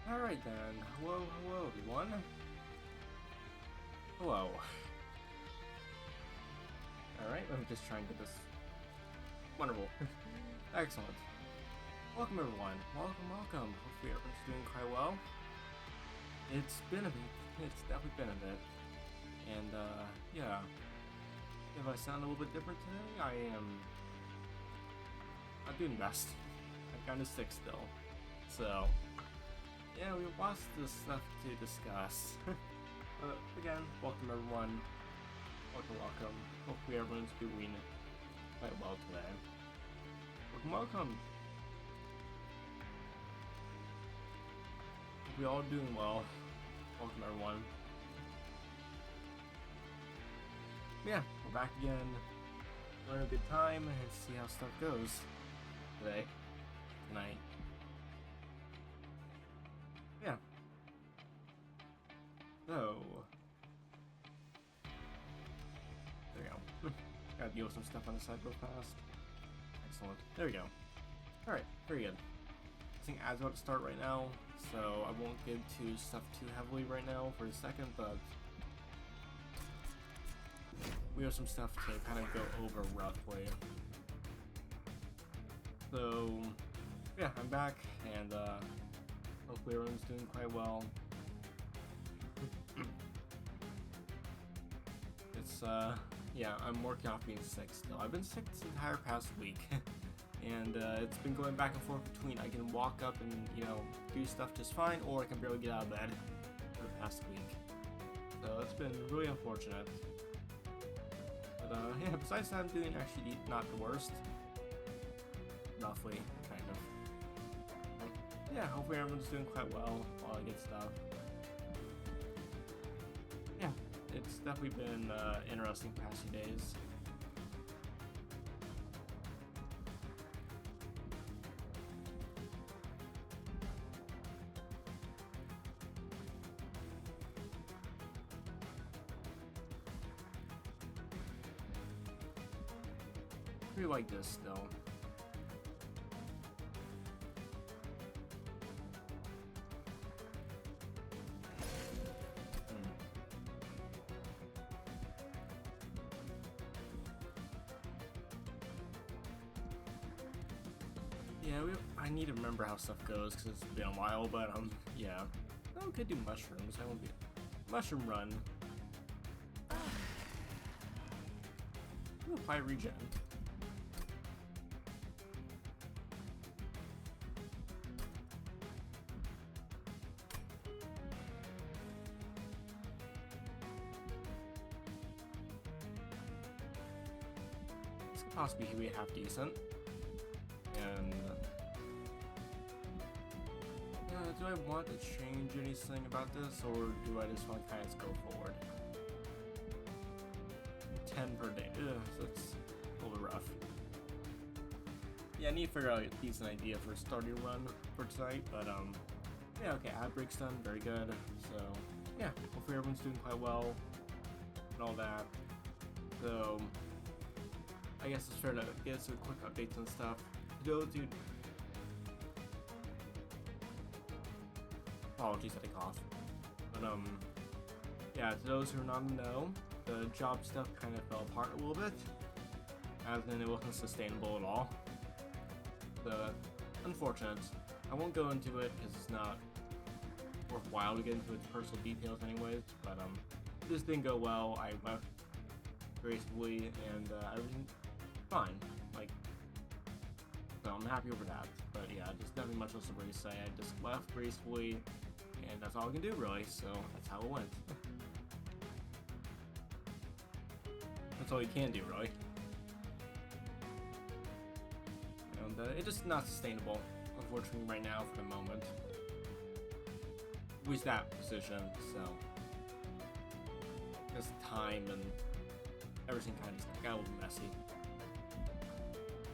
Alright then, hello everyone. Hello. Alright, let me just try and get this. Wonderful. Excellent. Welcome everyone. Welcome. Hopefully everyone's doing quite well. It's been a bit. It's definitely been a bit. And, yeah. If I sound a little bit different today, I'm doing best. I'm kind of sick still. So, yeah, we have lots of stuff to discuss. But again, welcome everyone. Welcome. Hopefully everyone's doing quite well today. Welcome. Hope we all doing well. Welcome everyone. Yeah, we're back again. We're having a good time and see how stuff goes today, tonight. Yeah. So, there we go. Gotta deal with some stuff on the side real fast. Excellent. There we go. Alright, very good. I think ads about to start right now, so I won't get into stuff too heavily right now for a second, but we have some stuff to kind of go over roughly. So, yeah, I'm back, and hopefully everyone's doing quite well. It's, yeah, I'm working off being sick still. I've been sick this entire past week, and it's been going back and forth between I can walk up and, do stuff just fine, or I can barely get out of bed for the past week. So it's been really unfortunate. But, yeah, besides that, I'm doing actually not the worst. Roughly, kind of. But, yeah, hopefully everyone's doing quite well, all that good stuff. Yeah, it's definitely been interesting past few days. I really like this still. Yeah, I need to remember how stuff goes because it's been a while, but yeah. Oh, we could do mushrooms. I won't be mushroom run. Ooh, apply regen. This could possibly be half decent. And do I want to change anything about this, or do I just want to kind of go forward? 10 per day. Ugh, that's a little bit rough. Yeah, I need to figure out a decent idea for a starting run for tonight, but yeah, okay, ad break's done, very good. So yeah, hopefully everyone's doing quite well and all that. So I guess it's fair to get some quick updates and stuff. Dude. Apologies that I coughed. But yeah, to those who are not in the know, the job stuff kind of fell apart a little bit, as in it wasn't sustainable at all. So unfortunate. I won't go into it because it's not worthwhile to get into its personal details anyways, but this didn't go well. I left gracefully and everything fine. Like, so I'm happy over that. But yeah, just nothing much else to really say. I just left gracefully, and that's all I can do really, so that's how it went. That's all you can do really. And it's just not sustainable, unfortunately, right now for the moment. At least that position, so just time and everything kind of got a little messy.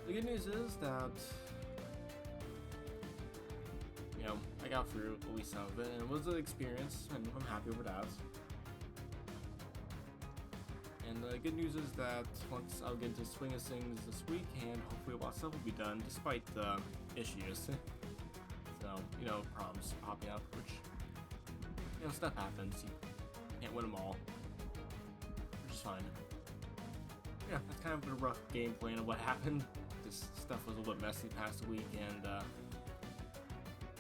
The good news is that, I got through at least some of it, and it was an experience, and I'm happy with that. And the good news is that once I'll get into the swing of things this week, and hopefully a lot of stuff will be done, despite the issues. So, you know, problems popping up, which, you know, stuff happens. You can't win them all, which is fine. Yeah, that's kind of a rough game plan of what happened. This stuff was a little bit messy past week, and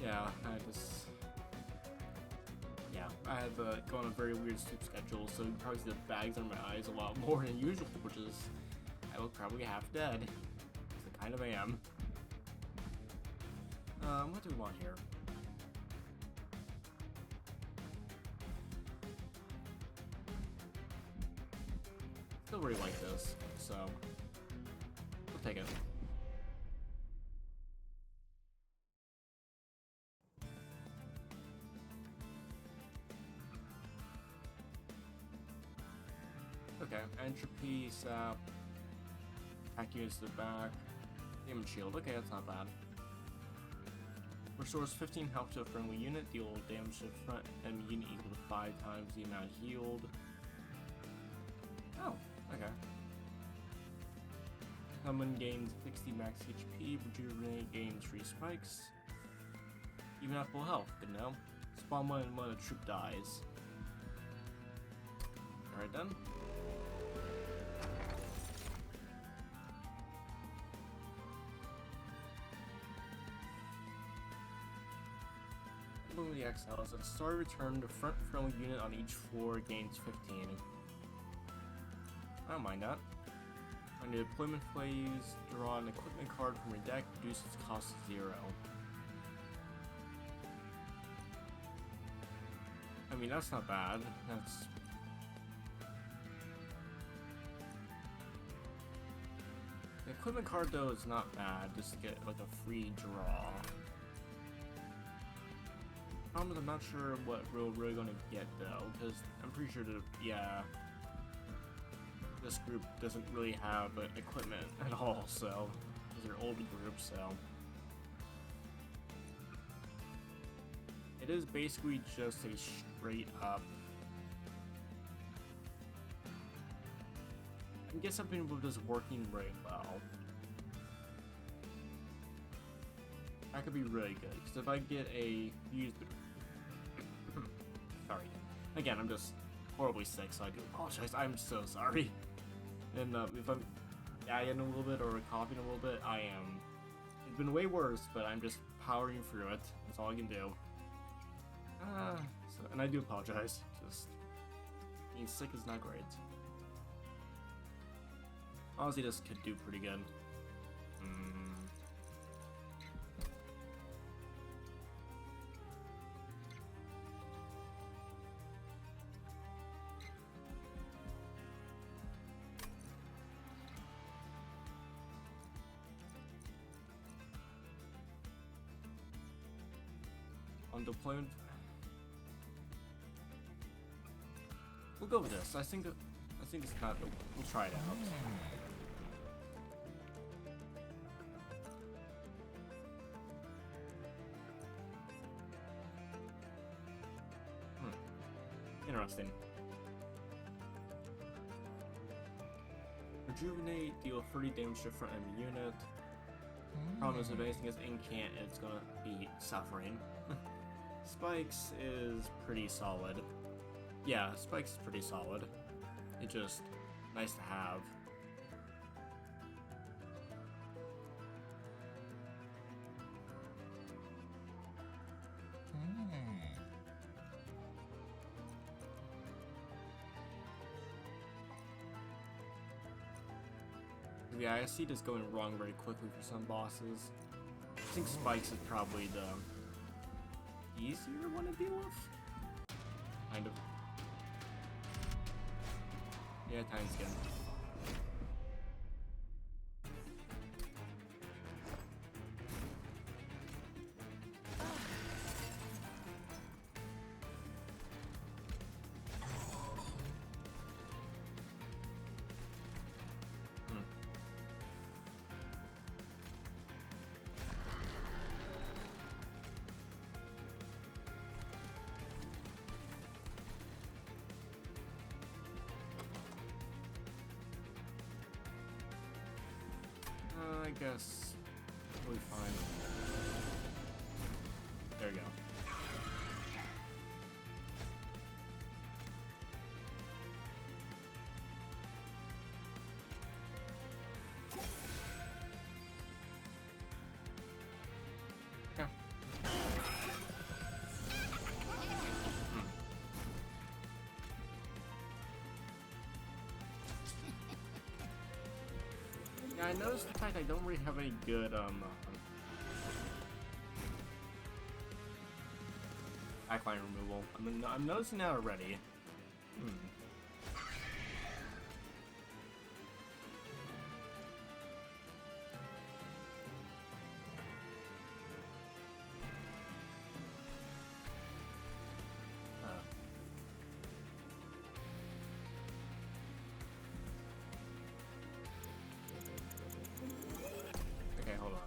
yeah, I had to go on a very weird sleep schedule, so you probably see the bags under my eyes a lot more than usual, which is, I look probably half dead. I kind of am. What do we want here? Still really like this, so we'll take it. Okay, entropy, sap, attack units to the back, demon shield. Okay, that's not bad. Restores 15 health to a friendly unit, deal damage to the front enemy unit equal to 5 times the amount healed. Oh, okay. Someone gains 60 max HP, rejuvenate gains 3 spikes. Even at full health, good now. Spawn one when a troop dies. Alright then. The exiles. At the start of return, the front friendly unit on each floor gains 15. I don't mind that. On the deployment phase, draw an equipment card from your deck, reduce its cost to 0. I mean, that's not bad. That's... The equipment card, though, is not bad. Just to get, like, a free draw. I'm not sure what we're really gonna get though, because I'm pretty sure that, yeah, this group doesn't really have equipment at all, so, because they're older groups, so. It is basically just a straight up, I can get something with this working really well. That could be really good, because if I get a fuse, sorry, again, I'm just horribly sick, so I do apologize. I'm so sorry. And if I'm yapping a little bit or coughing a little bit, I am. It's been way worse, but I'm just powering through it. That's all I can do. And I do apologize. Just being sick is not great. Honestly, this could do pretty good. On deployment, we'll go with this. I think it's not. We'll try it out. Interesting. Rejuvenate, deal 30 damage to front enemy unit. Problem is, if anything is incant, it's gonna be suffering. Spikes is pretty solid. Yeah, Spikes is pretty solid. It's just nice to have. Yeah, I see this going wrong very quickly for some bosses. I think Spikes is probably the easier one to deal with. Kind of. Yeah, time skin. I guess we'll be fine. Yeah, I noticed the fact I don't really have any good, backline removal. I'm noticing that already. Okay, hold on.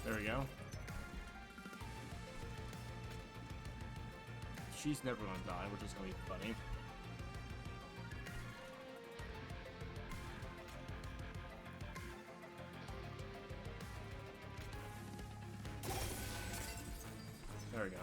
There we go. She's never gonna die, which is gonna be funny. There we go.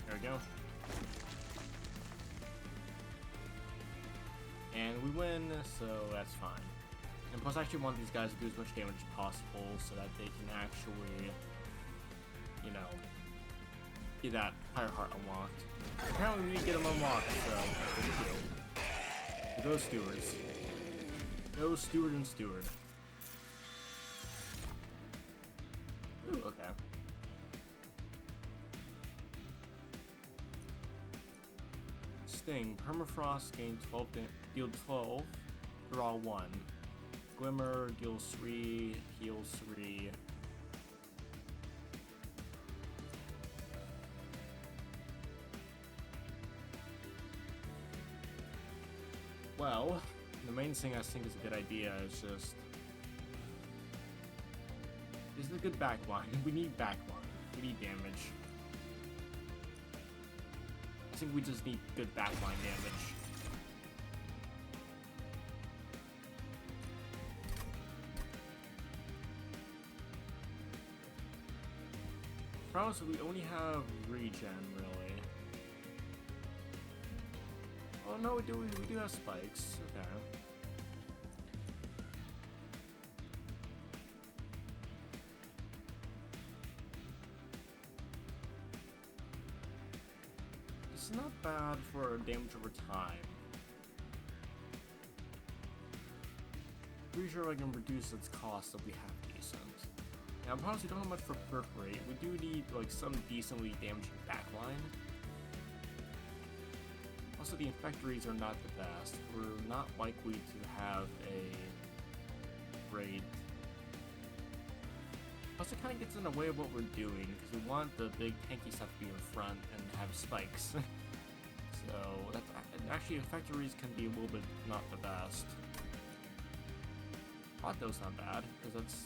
There we go. And we win, so that's fine. And plus I actually want these guys to do as much damage as possible so that they can actually, you know, get that Fire Heart unlocked. Apparently we need to get them unlocked, so thank you. To those stewards. No steward and steward. Ooh, okay. Sting. Permafrost gain 12 deal 12, draw 1. Glimmer deals 3, heals 3. Well, the main thing I think is a good idea is just... This is a good backline. We need backline. We need damage. I think we just need good backline damage. Problem is we only have regen, really. Oh no, we do have spikes. Okay. It's not bad for damage over time. Pretty sure I can reduce its cost if we have decent. Now, I honestly don't have much for perforate. We do need like some decently damaging backline. Also, the infectories are not the best. We're not likely to have a raid. Also, kind of gets in the way of what we're doing because we want the big tanky stuff to be in front and have spikes. So that's actually infectories can be a little bit not the best. Hot though's not bad because that's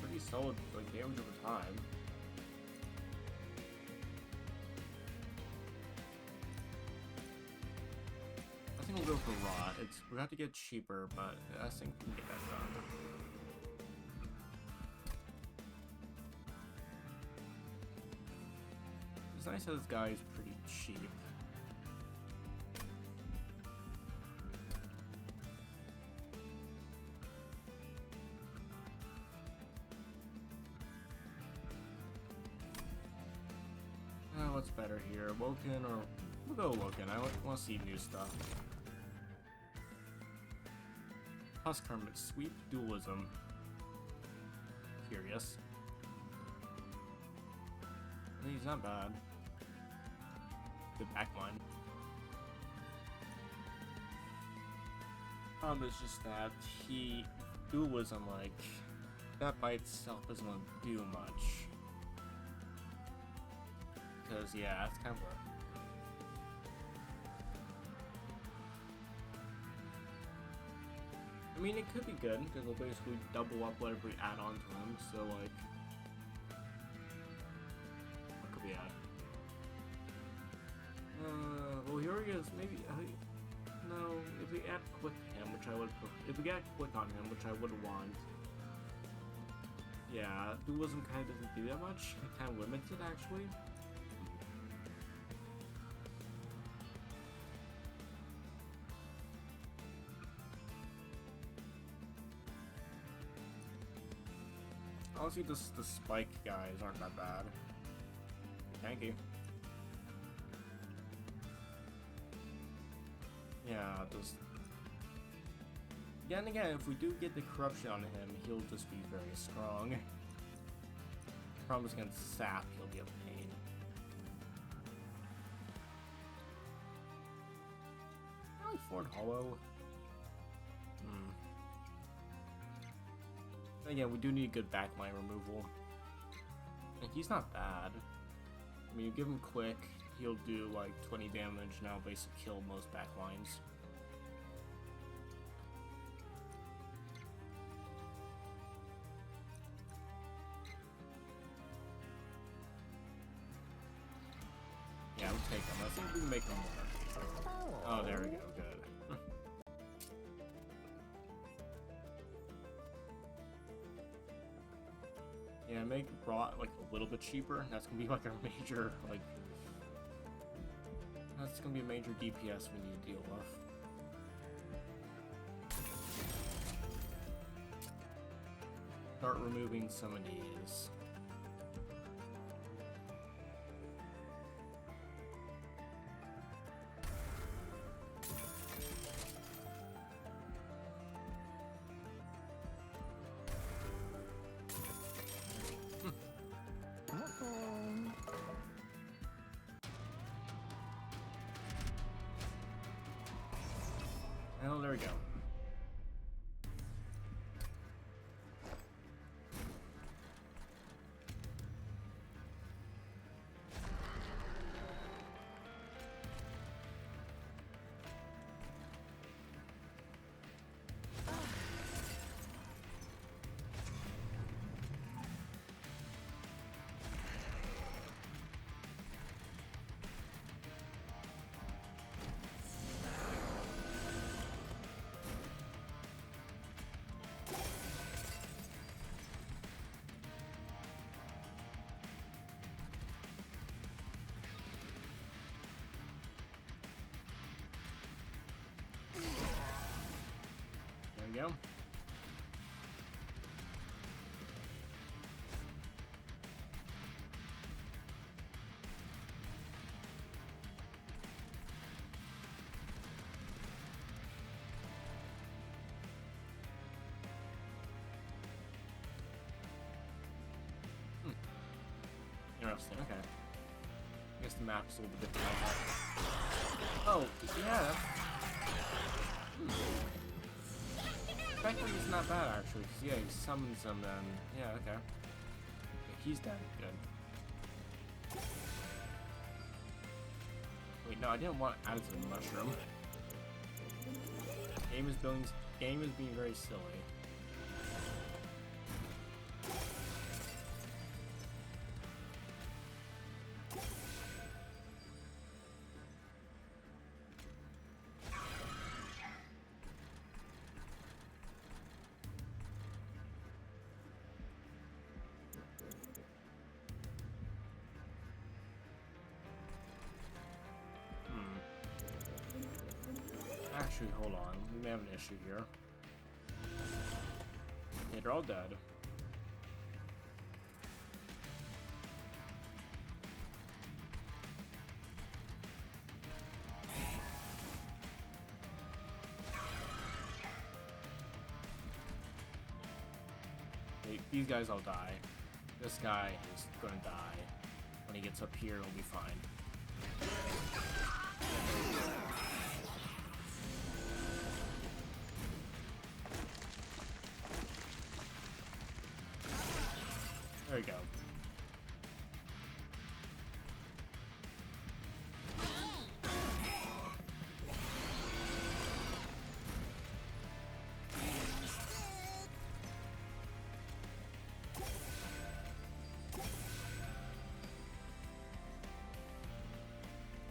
pretty solid like damage over time. I think we'll go for raw. We have to get cheaper, but I think we can get that done. It's nice that this guy is pretty cheap. What's better here, Awoken or... We'll go Awoken. I want to see new stuff. Husk Hermit, Sweep, Dualism. Curious. I think he's not bad. good backline. Problem is just that dualism, like, that by itself isn't going to do much. Because, yeah, that's kind of a... I mean, it could be good, because it'll basically double up whatever we add on to him, so, like... What could we add? Well, here he is, maybe... no, if we add quick to him, which I would... If we get quick on him, which I would want... Yeah, dualism kind of doesn't do that much. It kind of limits it, actually. Honestly, the spike guys aren't that bad. Tanky. Yeah, just... Again, if we do get the corruption on him, he'll just be very strong. Problem is against Sap, he'll be a pain. Really Ford Hollow? Again, we do need good backline removal. And he's not bad. I mean, you give him quick, he'll do like 20 damage, and that'll basically kill most backlines. Yeah, we'll take him. I think we can make him more. Oh, there we go. Good. Yeah, make Rot like a little bit cheaper. That's gonna be like a major, like, that's gonna be a major DPS we need to deal with. Start removing some of these. Oh, there we go. There we go. Interesting, okay. I guess the map's a little bit different. Oh, yeah, that's... Technically, it's not bad, actually, because, yeah, he summons them, then... Yeah, okay. Yeah, he's dead. Good. Wait, no, I didn't want to add to the mushroom. Game is being very silly. Actually, hold on. We may have an issue here. Yeah, they're all dead. These guys all die. This guy is gonna die. When he gets up here, he'll be fine. There we go.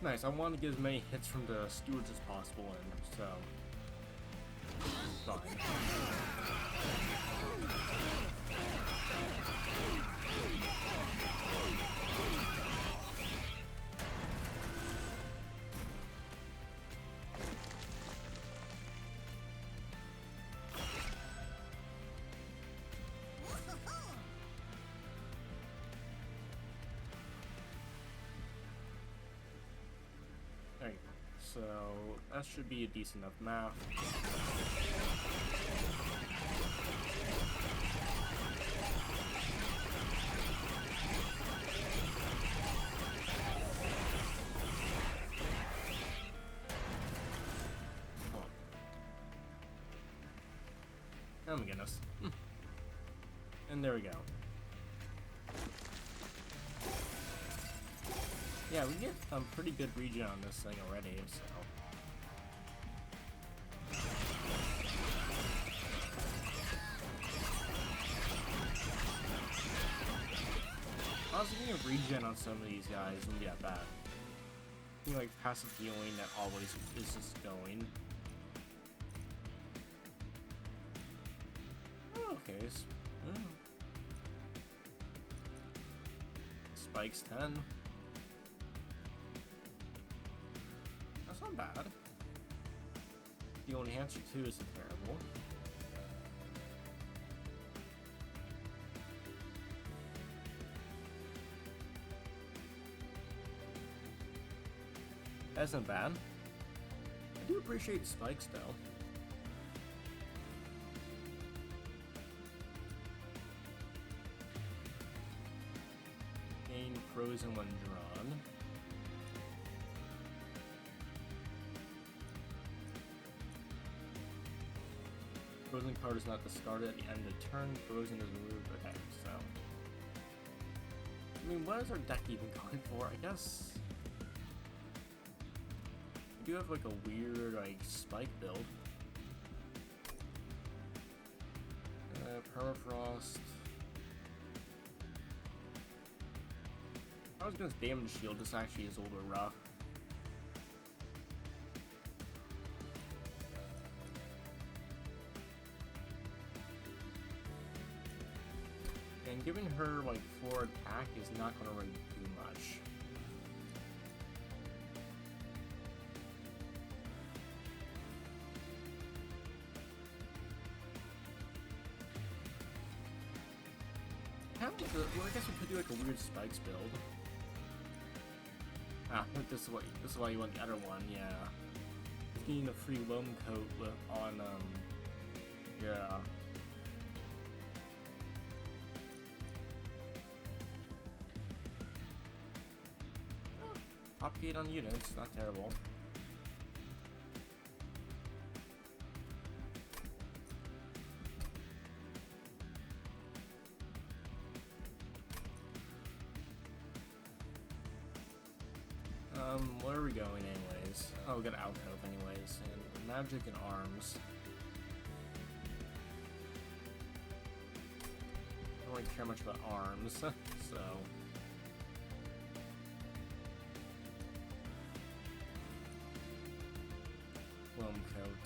Nice, I want to get as many hits from the stewards as possible in, so... Fine. There you go. So, that should be a decent enough map. Oh my goodness. And there we go. Yeah, we get a pretty good regen on this thing already, so... Honestly, getting a regen on some of these guys wouldn't be that bad. I think, like, passive healing that always is just going. Oh, okay. Spikes 10. That's not bad. The only answer 2 isn't terrible. That's not bad. I do appreciate the spikes though. Gain frozen when drawn. Frozen card is not discarded at the end of the turn. Frozen is removed. Okay, so... I mean, what is our deck even going for? I guess... We do have like a weird, like, spike build. Permafrost. I was gonna damage shield. This actually is a little bit rough. And giving her like 4 attack is not gonna really do much. Well, I guess we could do like a weird spikes build. Ah, this is why you want the other one, yeah. Getting a free loam coat on yeah. Propagate on units, not terrible. Where are we going anyways? Oh, we got an alcove anyways, and magic and arms. I don't really care much about arms, so... Loam coat.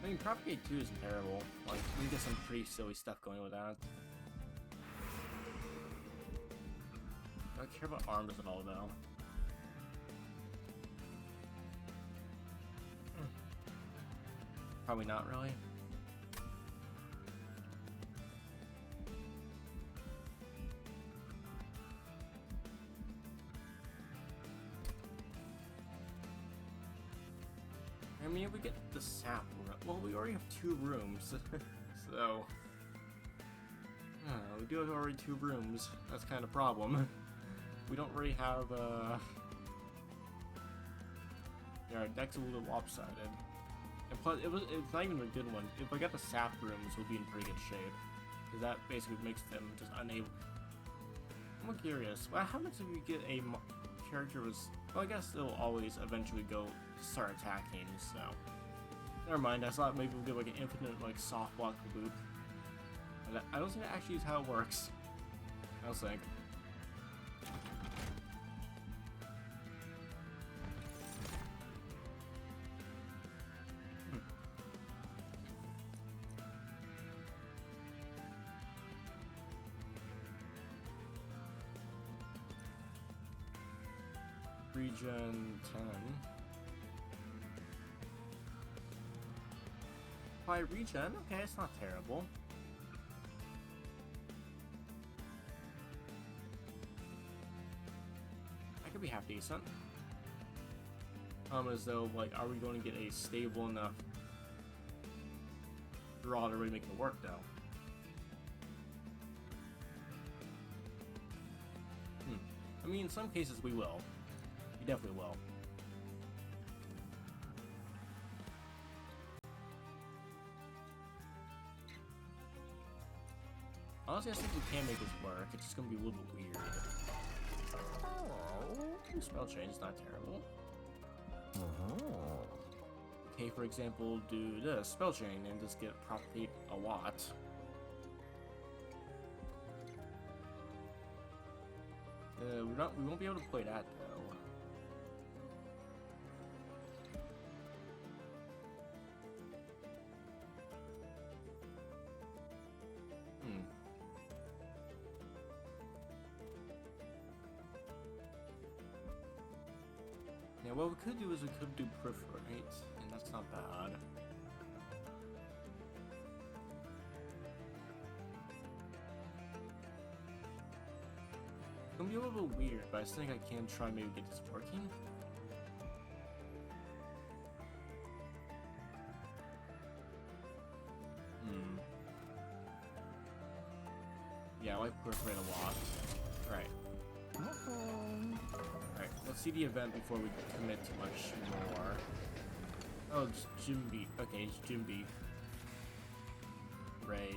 I mean, Propagate 2 isn't terrible. Like, we can get some pretty silly stuff going with that. I don't care about arms at all, though. Probably not really. I mean, if we get the sap, well, we already have 2 rooms, so... We do have already 2 rooms. That's kind of a problem. We don't really have, yeah, our deck's a little lopsided. And plus, it's not even a good one. If I got the sap rooms, we'll be in pretty good shape. Because that basically makes them just unable. I'm curious, what happens if you get a character with... Well, I guess they'll always eventually start attacking, so... Never mind, I thought maybe we'll get like an infinite, like, soft block loop. But I don't think that actually is how it works. I was like... Region 10. By region, okay, it's not terrible. I could be half decent. As though, like, are we going to get a stable enough draw to really make it work, though? I mean, in some cases we will. We definitely will. Honestly, I think we can make this work. It's just gonna be a little bit weird. Oh, spell change is not terrible. Okay, for example, do this spell chain and just get propagate a lot. We won't be able to play that though. Yeah, what we could do is we could do perforate, and that's not bad. It's gonna be a little bit weird, but I think I can try maybe get this working. Yeah, I like perforate a lot. Alright. Alright, let's see the event before we commit too much more. Oh, it's Jimby. Okay, it's Jimby. Ray.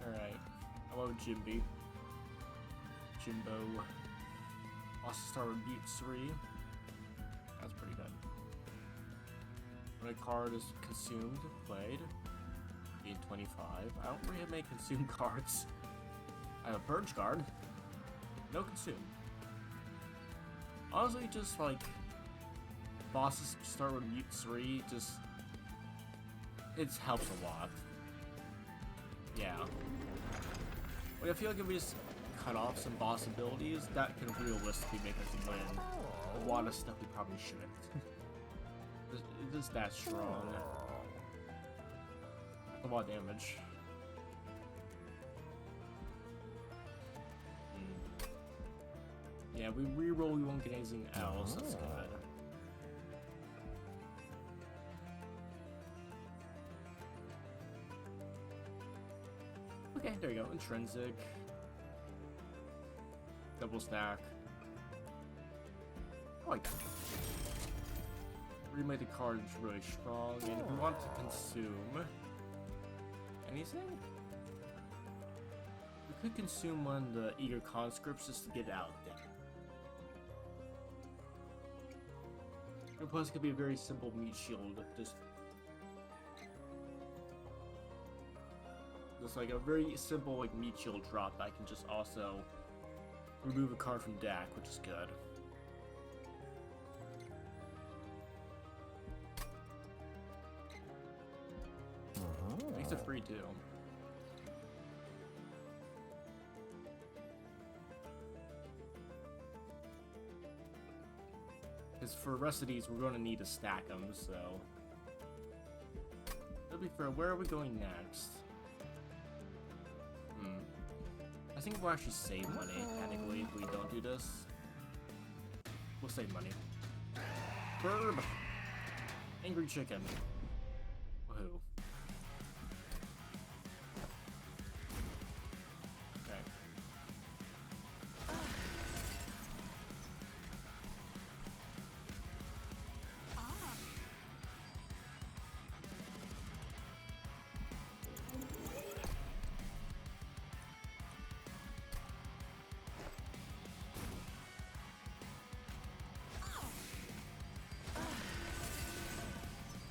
Alright. Hello, Jimby. Jimbo. Lost star with beat 3. That's pretty good. When a card is consumed, played. Beat 25. I don't really have many consumed cards. I have a purge card. No consume. Honestly, just like bosses start with mute 3, just it helps a lot. Yeah. Like, I feel like if we just cut off some boss abilities, that can realistically make us win a lot of stuff we probably shouldn't. It's just that strong. A lot of damage. Yeah, we reroll, we won't get anything else. That's good. Okay, there you go. Intrinsic. Double stack. I like that. Remake the card is really strong, and if we want to consume anything, we could consume one of the eager conscripts just to get out there. And plus, it could be a very simple meat shield, just like a very simple like meat shield drop that I can just also remove a card from deck, which is good. Makes it free too. Because for the rest of these, we're going to need to stack them, so... To be fair, where are we going next? I think we'll actually save money, technically, if we don't do this. We'll save money. Bird! Angry chicken. Woohoo.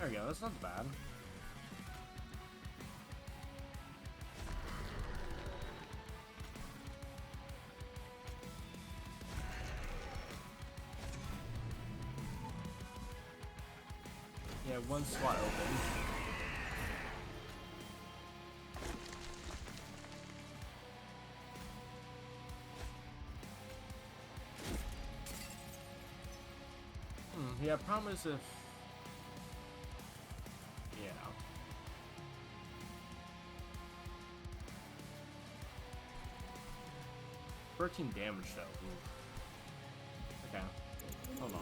There we go, that's not bad. Yeah, one slot open. Yeah, problem is if... Yeah. "13 damage though. Ooh. Okay. Hold on.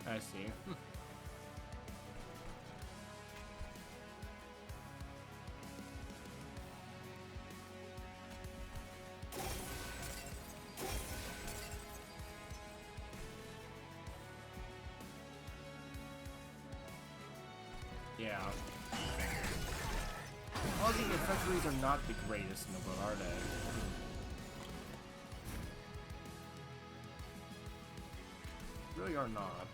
I see. Yeah. All the infectories are not the greatest in the world, are they? Really are not.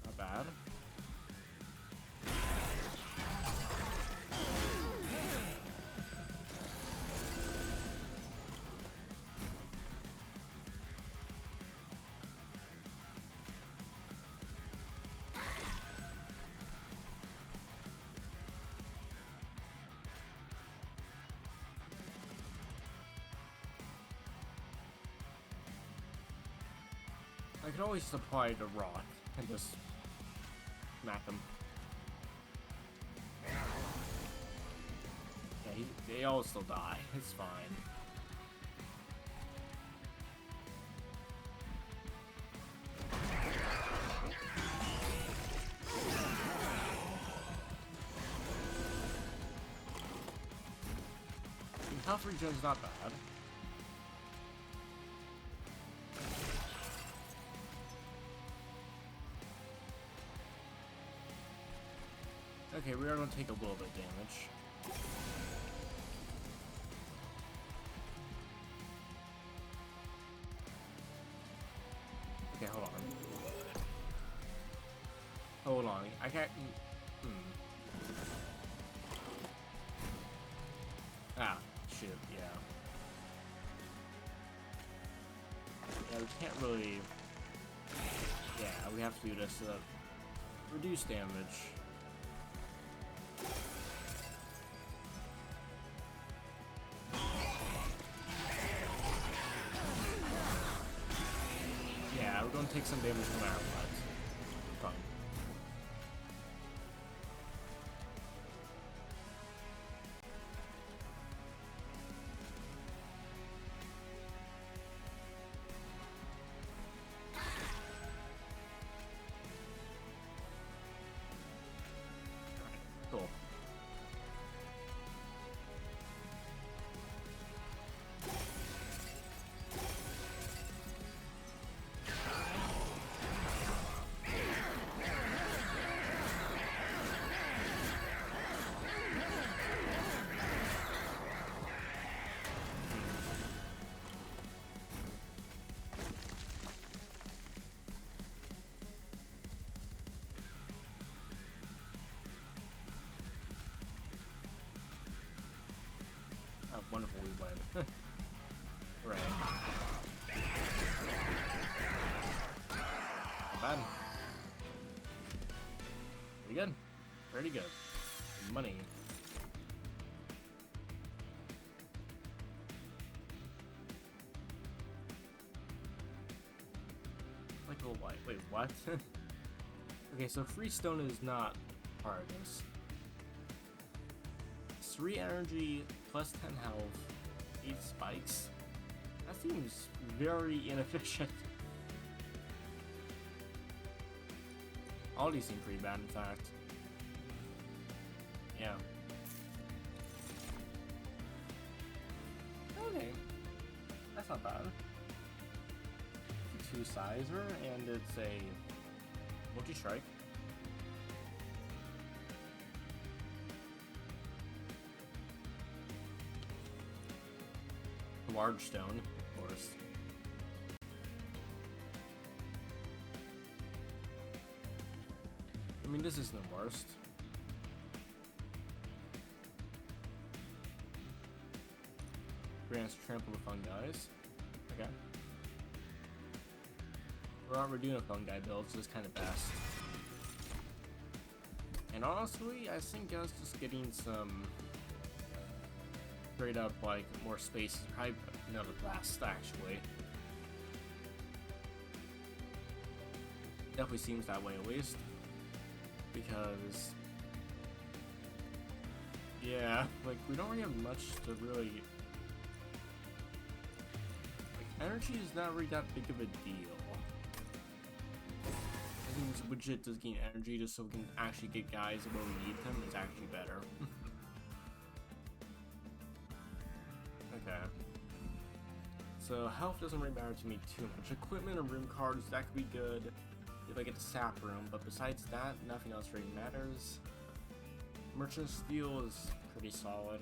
Not bad. I could always just apply the rock and just smack him. Yeah, they all still die. It's fine. Health regen's not bad. Okay, we are going to take a little bit of damage. Okay, hold on. Hold on. I can't... Ah, shit, yeah. Yeah, we can't really... Yeah, we have to do this to reduce damage. Yeah, we're gonna take some damage no matter what. Fine. Cool. Oh, wonderful, we win. Right. Not bad. Pretty good. Pretty good. Money. Like a light. Wait, what? Okay, so freestone is not part of this. 3 energy, plus 10 health, 8 spikes. That seems very inefficient. All these seem pretty bad, in fact. Yeah. Okay. That's not bad. It's a 2-sizer, and it's a multi-strike. Large stone, of course. I mean, this isn't the worst. Grants trample the fungis. Okay. We're not redoing a fungi build, so it's kind of best. And honestly, I think us just getting some straight up like more space is probably another blast actually. Definitely seems that way at least. Because yeah, like we don't really have much to really like energy is not really that big of a deal. I think it's legit just gain energy just so we can actually get guys where we need them. It's actually better. Okay. So health doesn't really matter to me too much. Equipment and room cards, that could be good if I get the sap room, but besides that, nothing else really matters. Merchant steel is pretty solid.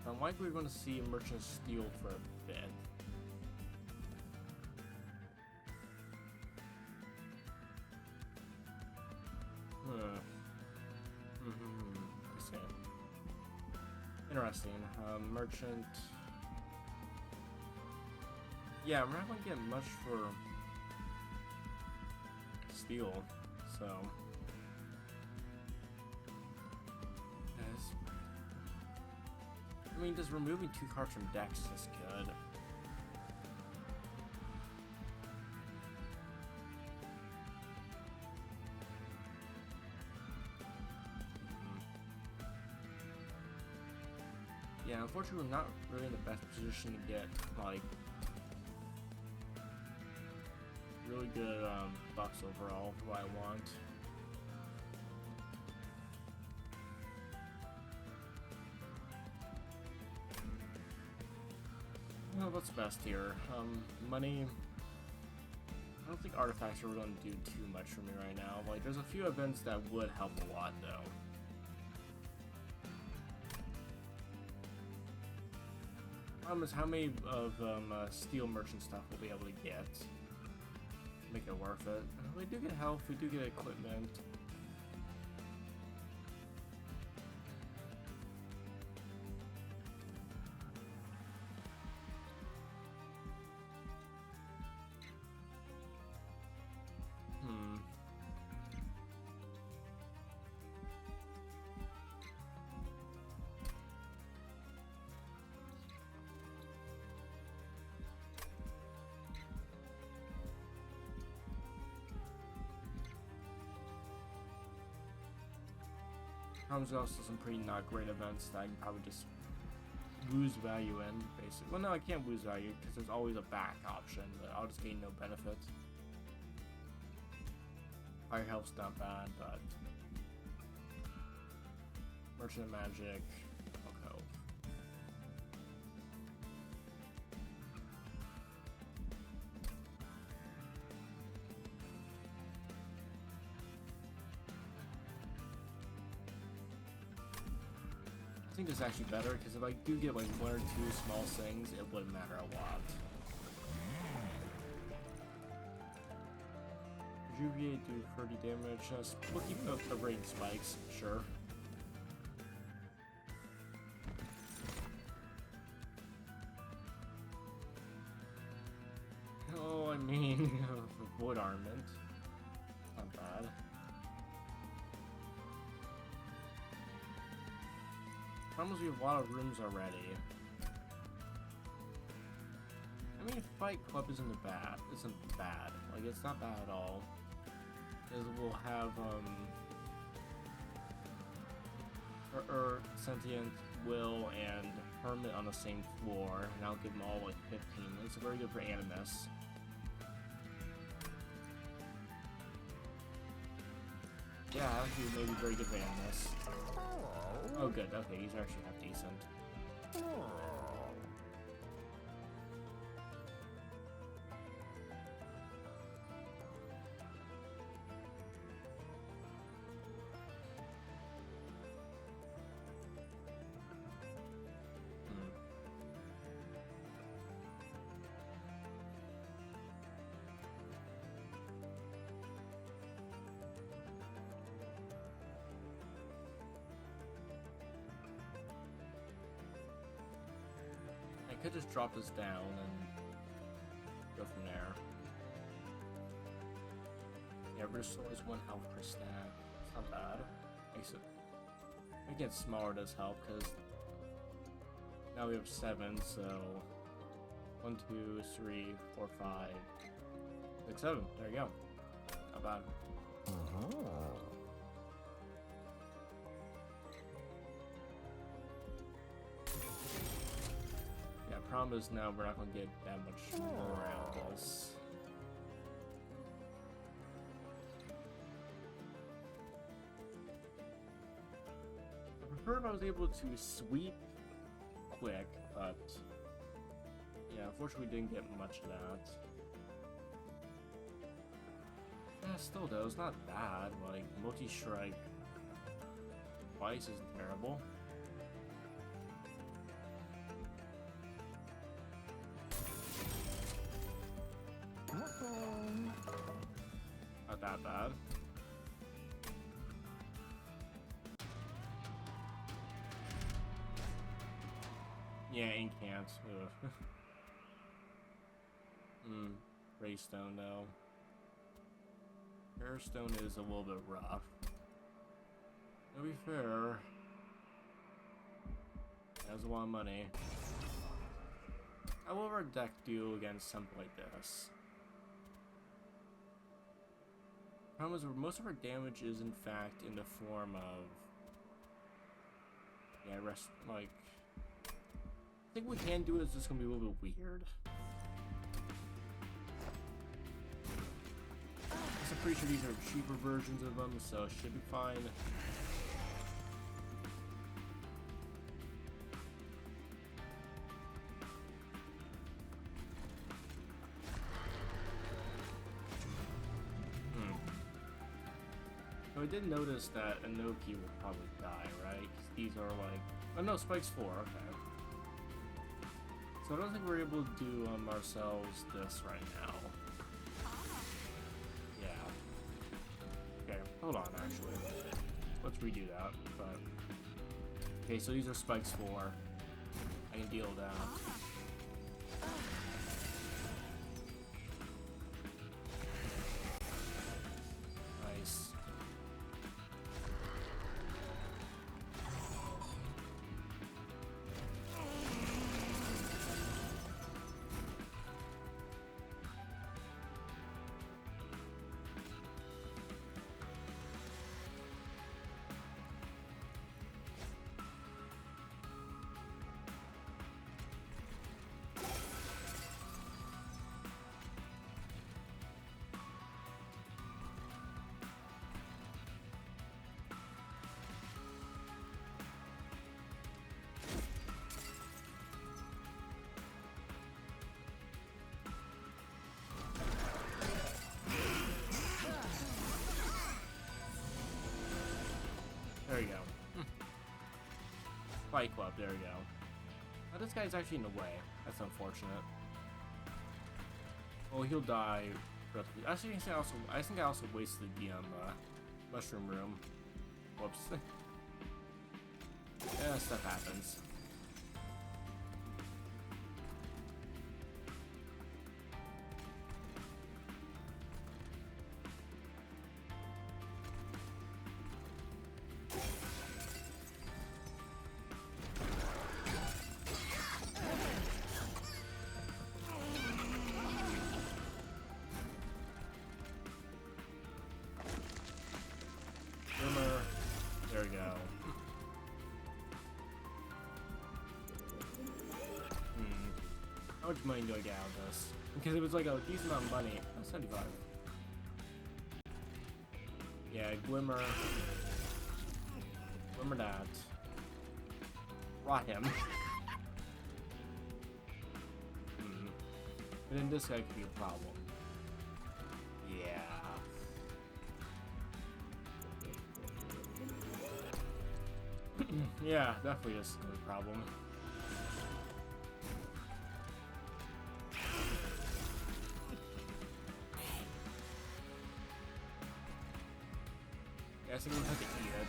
I'm likely we're going to see merchant steel for a bit. I see. Interesting. Merchant. Yeah, we're not going to get much for steel, so. Yes. I mean, just removing 2 cards from decks is good. Yeah, unfortunately, we're not really in the best position to get, like, really good buffs overall for what I want. Well, what's best here? Money. I don't think artifacts are really going to do too much for me right now. Like, there's a few events that would help a lot, though. Problem is how many of steel merchant stuff we'll be able to get. Make it worth it. We do get health, we do get equipment. There's also some pretty not great events that I can probably just lose value in, basically. Well, no, I can't lose value because there's always a back option, but I'll just gain no benefit. Higher health's not bad, but Merchant of Magic, okay. I think this is actually better because if I do get like 1 or 2 small things, it wouldn't matter a lot. Rejuvenate, do 30 damage. We'll keep the range spikes, sure. Oh, I mean, wood armament. Not bad. Problem is we have a lot of rooms already. I mean, Fight Club isn't bad. Like, it's not bad at all. Because we'll have, Sentient, Will, and Hermit on the same floor, and I'll give them all like 15. It's very good for Animus. Yeah, actually, maybe very good for Animus. Oh, good. Okay, these are actually half decent. I could just drop this down and go from there. Yeah, restores 1 health per stack. It's not bad. Making it smaller does help because now we have 7, so 1, 2, 3, 4, 5, 6, 7. There you go. Not bad. Problem is now we're not going to get that much more out of this. I prefer if I was able to sweep quick, but yeah, unfortunately we didn't get much of that. Yeah, still though, it's not bad. Like, multi-strike twice isn't terrible. Not that bad. Yeah, ink can't. Greystone though. Airstone is a little bit rough. To be fair, that's a lot of money. How will our deck do against something like this? Problem is, most of our damage is in fact in the form of, yeah, like, I think what we can do is just gonna be a little bit weird. I'm pretty sure these are cheaper versions of them, so it should be fine. So I did notice that Inoki will probably die, right? 'Cause these are like... Oh no, Spike's 4, okay. So I don't think we're able to do ourselves this right now. Yeah. Okay, hold on actually. Let's redo that, but... Okay, so these are Spike's 4. I can deal with that. Nice. There you go. Fight Club, there we go. Oh, this guy's actually in the way. That's unfortunate. Well, he'll die. Actually, I think I also wasted the mushroom room. Whoops. Yeah, stuff happens. There we go. much money do I get out of this? Because it was like a decent amount of money. Oh, 75. Yeah, Glimmer. Glimmer that. Rot him. And then this guy could be a problem. Yeah. Yeah, definitely is a problem. Yeah, I think we'll have to eat it.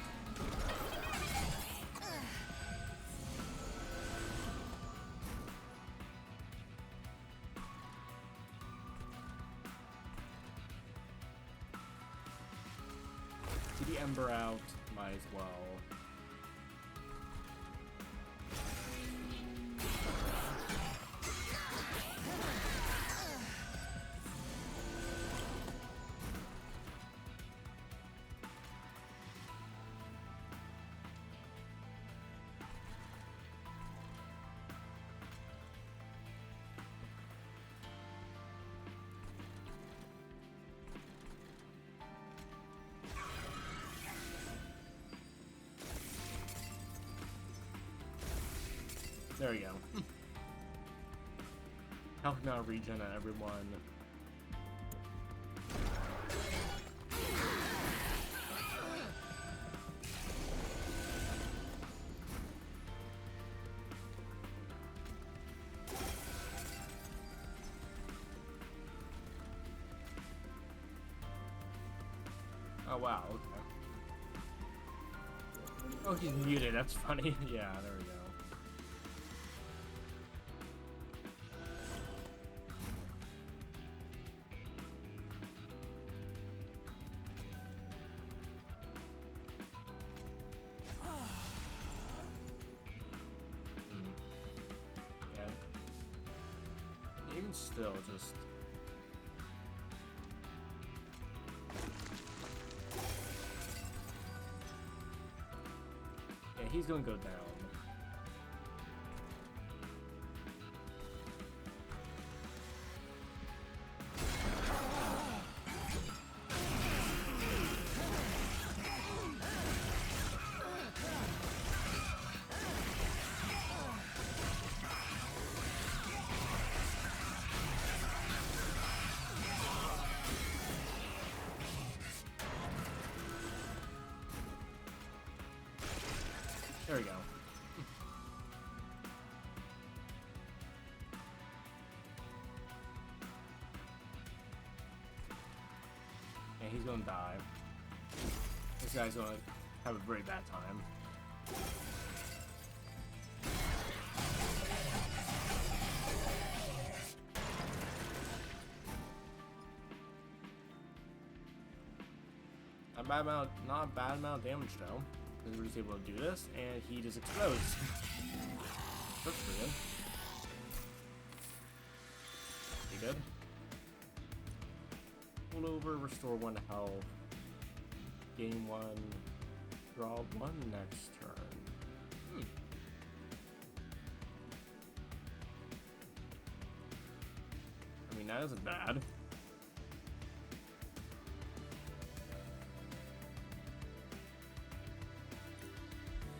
Get the Ember out, might as well. There we go. Help now regen on everyone. Oh wow, okay. Oh, he's muted, that's funny. Yeah, there we go. Even still, just... Yeah, he's gonna go down. There we go. Yeah, he's gonna die. This guy's gonna have a very bad time. Not a bad amount of damage though. Because we're just able to do this, and he just explodes. That's pretty good. Pretty good. Hold over, restore 1 health. Gain 1. Draw 1 next turn. I mean, that isn't bad.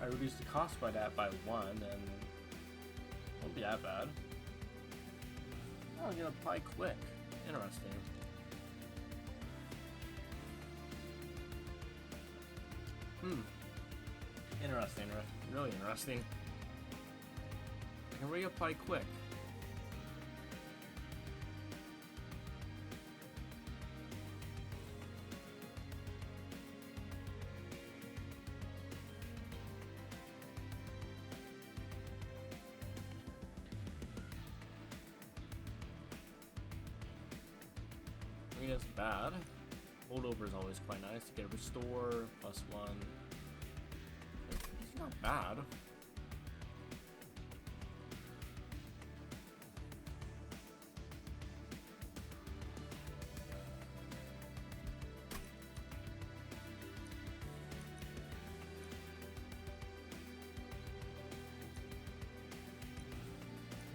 I reduced the cost by that by 1, and it won't be that bad. Oh, I'm gonna apply quick. Interesting. Interesting. Really interesting. I can reapply quick. I mean, it's bad. Holdover is always quite nice to get a restore, +1. It's not bad.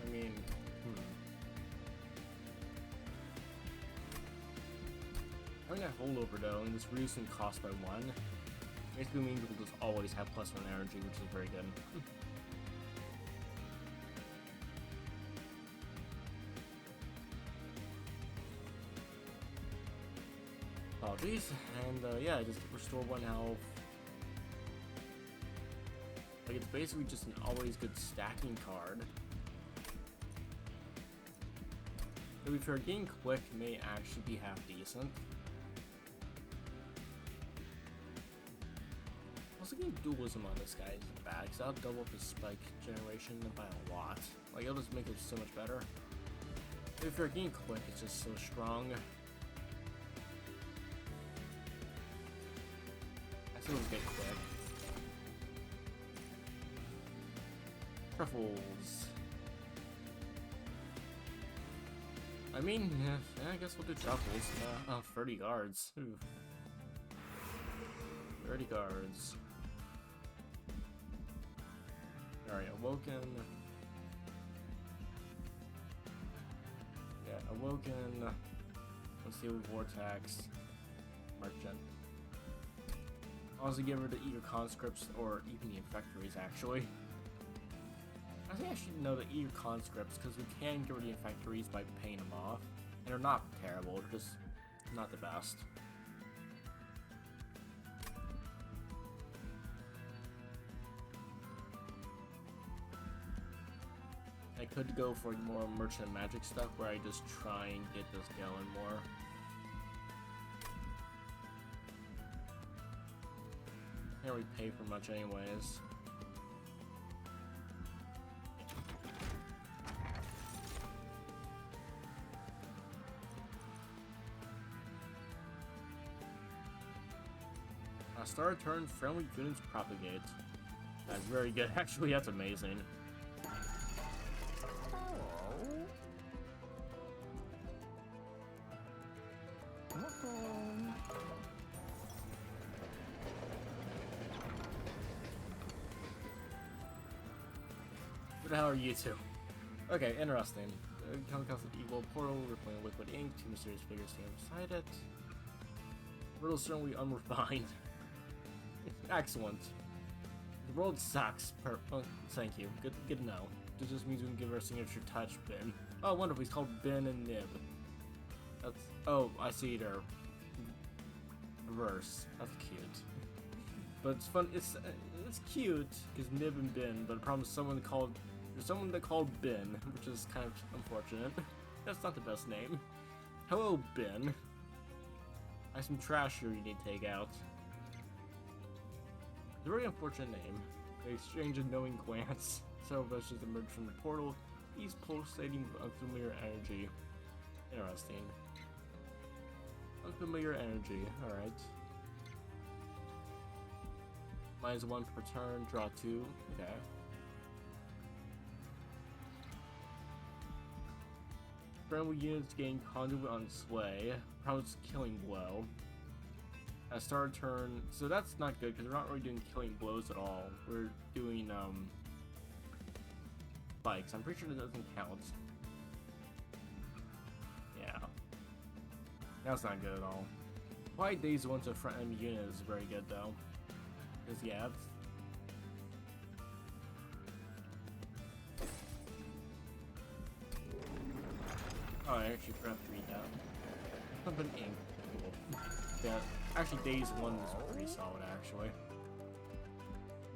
I mean, Yeah, holdover though, and it's reducing cost by 1. Basically means we'll just always have +1 energy, which is very good. Apologies, and yeah, just restore 1 health. Like, it's basically just an always good stacking card. To be fair, getting quick may actually be half decent. Also, getting dualism on this guy isn't bad, because that'll double up his spike generation by a lot. Like, it'll just make it so much better. To be fair, getting quick is just so strong. I still just get quick. Truffles. I mean, yeah, I guess we'll do truffles. 30 guards. Ooh. 30 guards. Alright, Awoken. Yeah, Awoken. Let's see with Vortex. Merchant. Also get rid of either conscripts or even the infectories, actually. I think I should know the either conscripts because we can get rid of the infectories by paying them off. And they're not terrible, they're just not the best. I could go for more merchant magic stuff where I just try and get this going more. Can't really pay for much anyways. Start a turn, friendly units propagate. That's very good. Actually, that's amazing. What the hell are you two? Okay, interesting. Cost of evil portal, we're playing liquid ink, 2 mysterious figures stand beside it. Riddle certainly unrefined. Excellent. The world sucks. Thank you. Good to know. This just means we can give our signature touch, Ben. Oh, wonderful. He's called Ben and Nib. That's. Oh, I see there. Reverse. That's cute. But it's fun. It's cute because Nib and Ben. But the problem is there's someone that called Ben, which is kind of unfortunate. That's not the best name. Hello, Ben. I have some trash here you need to take out. It's a very unfortunate name. They exchange a knowing glance. Several vessels emerge from the portal, each pulsating with unfamiliar energy. Interesting. Unfamiliar energy, alright. -1 per turn, draw 2, okay. Friendly units gain conduit on sway, promotes killing blow. At start turn, so that's not good because we're not really doing killing blows at all. We're doing spikes. I'm pretty sure that doesn't count. Yeah, that's not good at all. Why days once a front enemy unit is very good though, because yeah, it's oh, I actually forgot to read that. Something ink. Cool. Yeah, actually days 1 is pretty solid actually.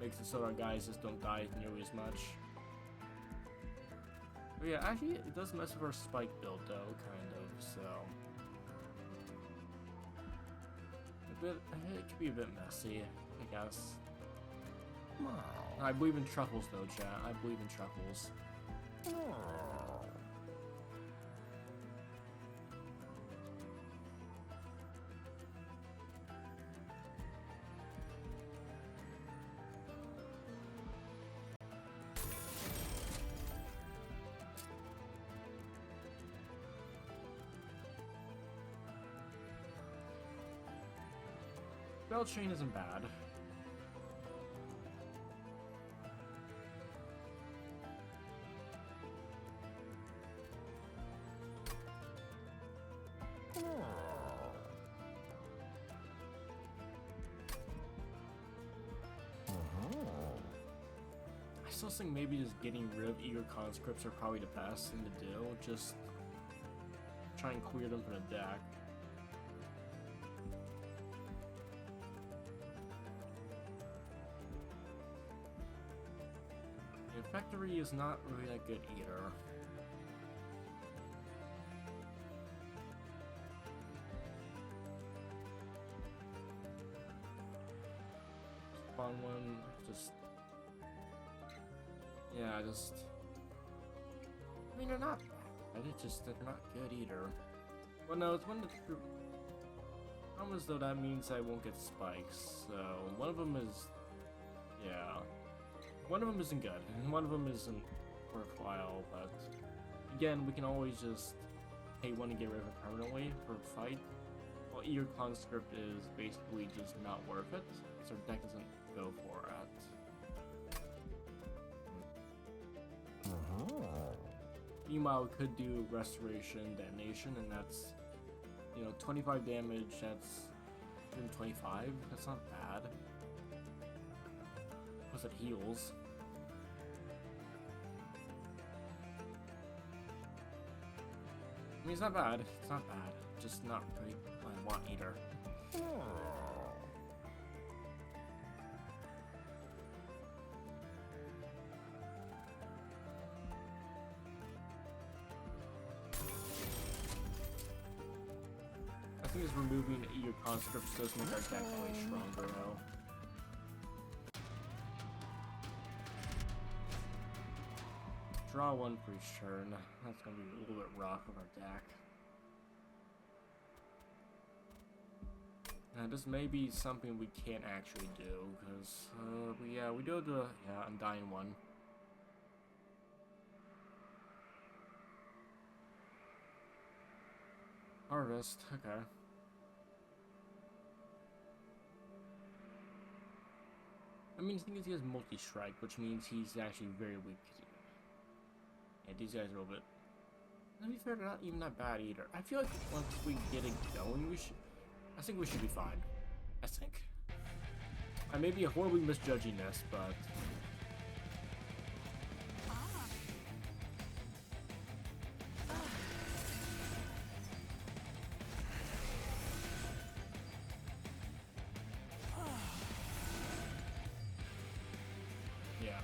Makes it so our guys just don't die nearly as much. But yeah, actually it does mess with our spike build though, kind of, so. It could be a bit messy, I guess. I believe in truffles though, chat. I believe in truffles. Bell chain isn't bad. still think maybe just getting rid of eager conscripts are probably the best thing to do. Just try and clear them from the deck. Factory is not really that good either. Spawn one, just... Yeah, just... I mean, they're not bad, it's just they're not good either. Well, no, it's one of the true... Almost though that means I won't get spikes, so one of them is... Yeah. One of them isn't good, and one of them isn't worthwhile, but again, we can always just pay one to get rid of it permanently for a fight. Well, Eager Conscript is basically just not worth it, so our deck doesn't go for it. Meanwhile, we could do Restoration, Damnation, and that's, you know, 25 damage, that's 125, that's not bad. Plus it heals. I mean, it's not bad. It's not bad. Just not really what I want either. I think it's removing Eager Conscripts does make our deck way stronger though. Draw one for each turn. That's gonna be a little bit rough with our deck. Now, this may be something we can't actually do, because, we do the, Undying one. Harvest, okay. I mean, the thing is he has multi-strike, which means he's actually very weak. Yeah, these guys are a little bit... To be fair, they're not even that bad either. I feel like once we get it going, I think we should be fine. I think. I may be horribly misjudging this, but... Yeah.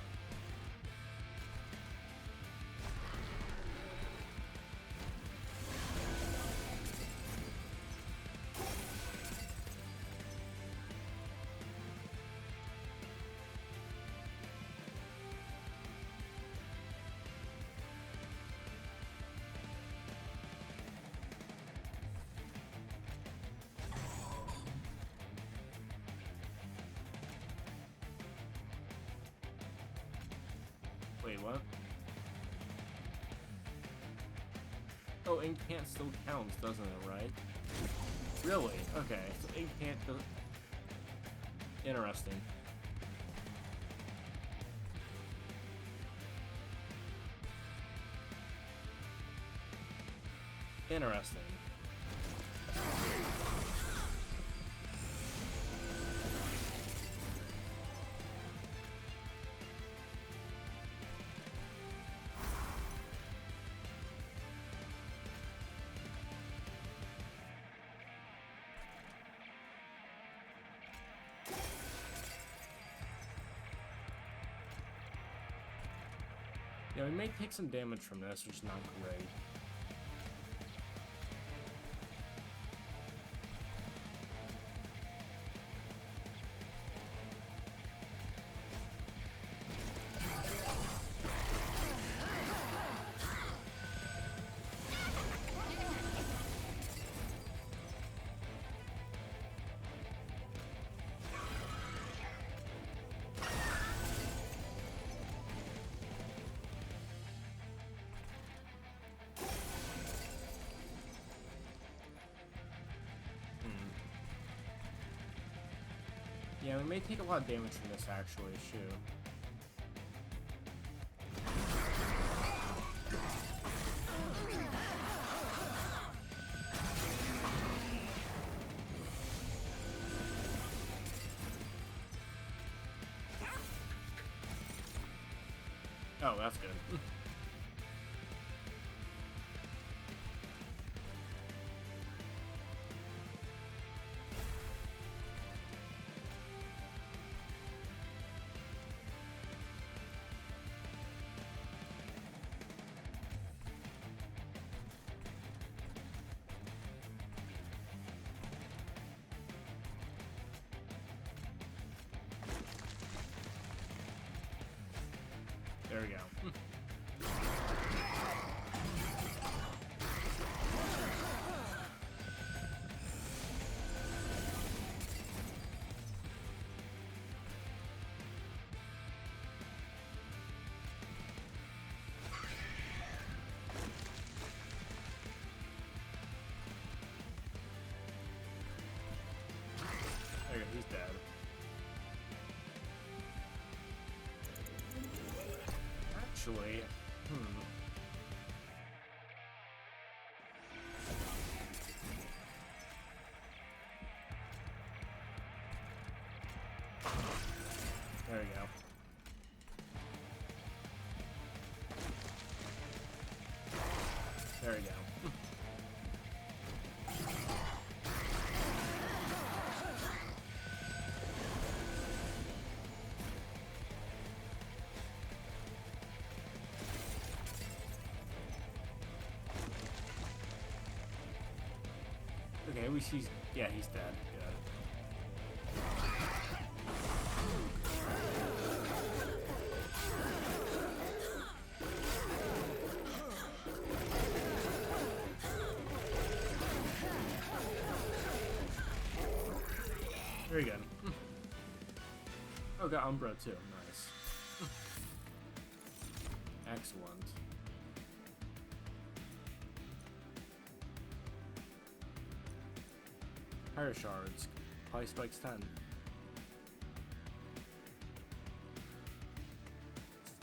Wait, what? Oh, Incant still counts, doesn't it, right? Really? Okay, so Incant does... Interesting. Interesting. Yeah, we may take some damage from this, which is not great. Yeah, we may take a lot of damage from this, actually, too. Oh, that's good. There we go. There, he's dead. Actually, there we go. There we go. Okay, at least he's, yeah, he's dead. Good. Very good. Oh, got Umbra too. Nice. Excellent. Fire shards. Probably spikes 10.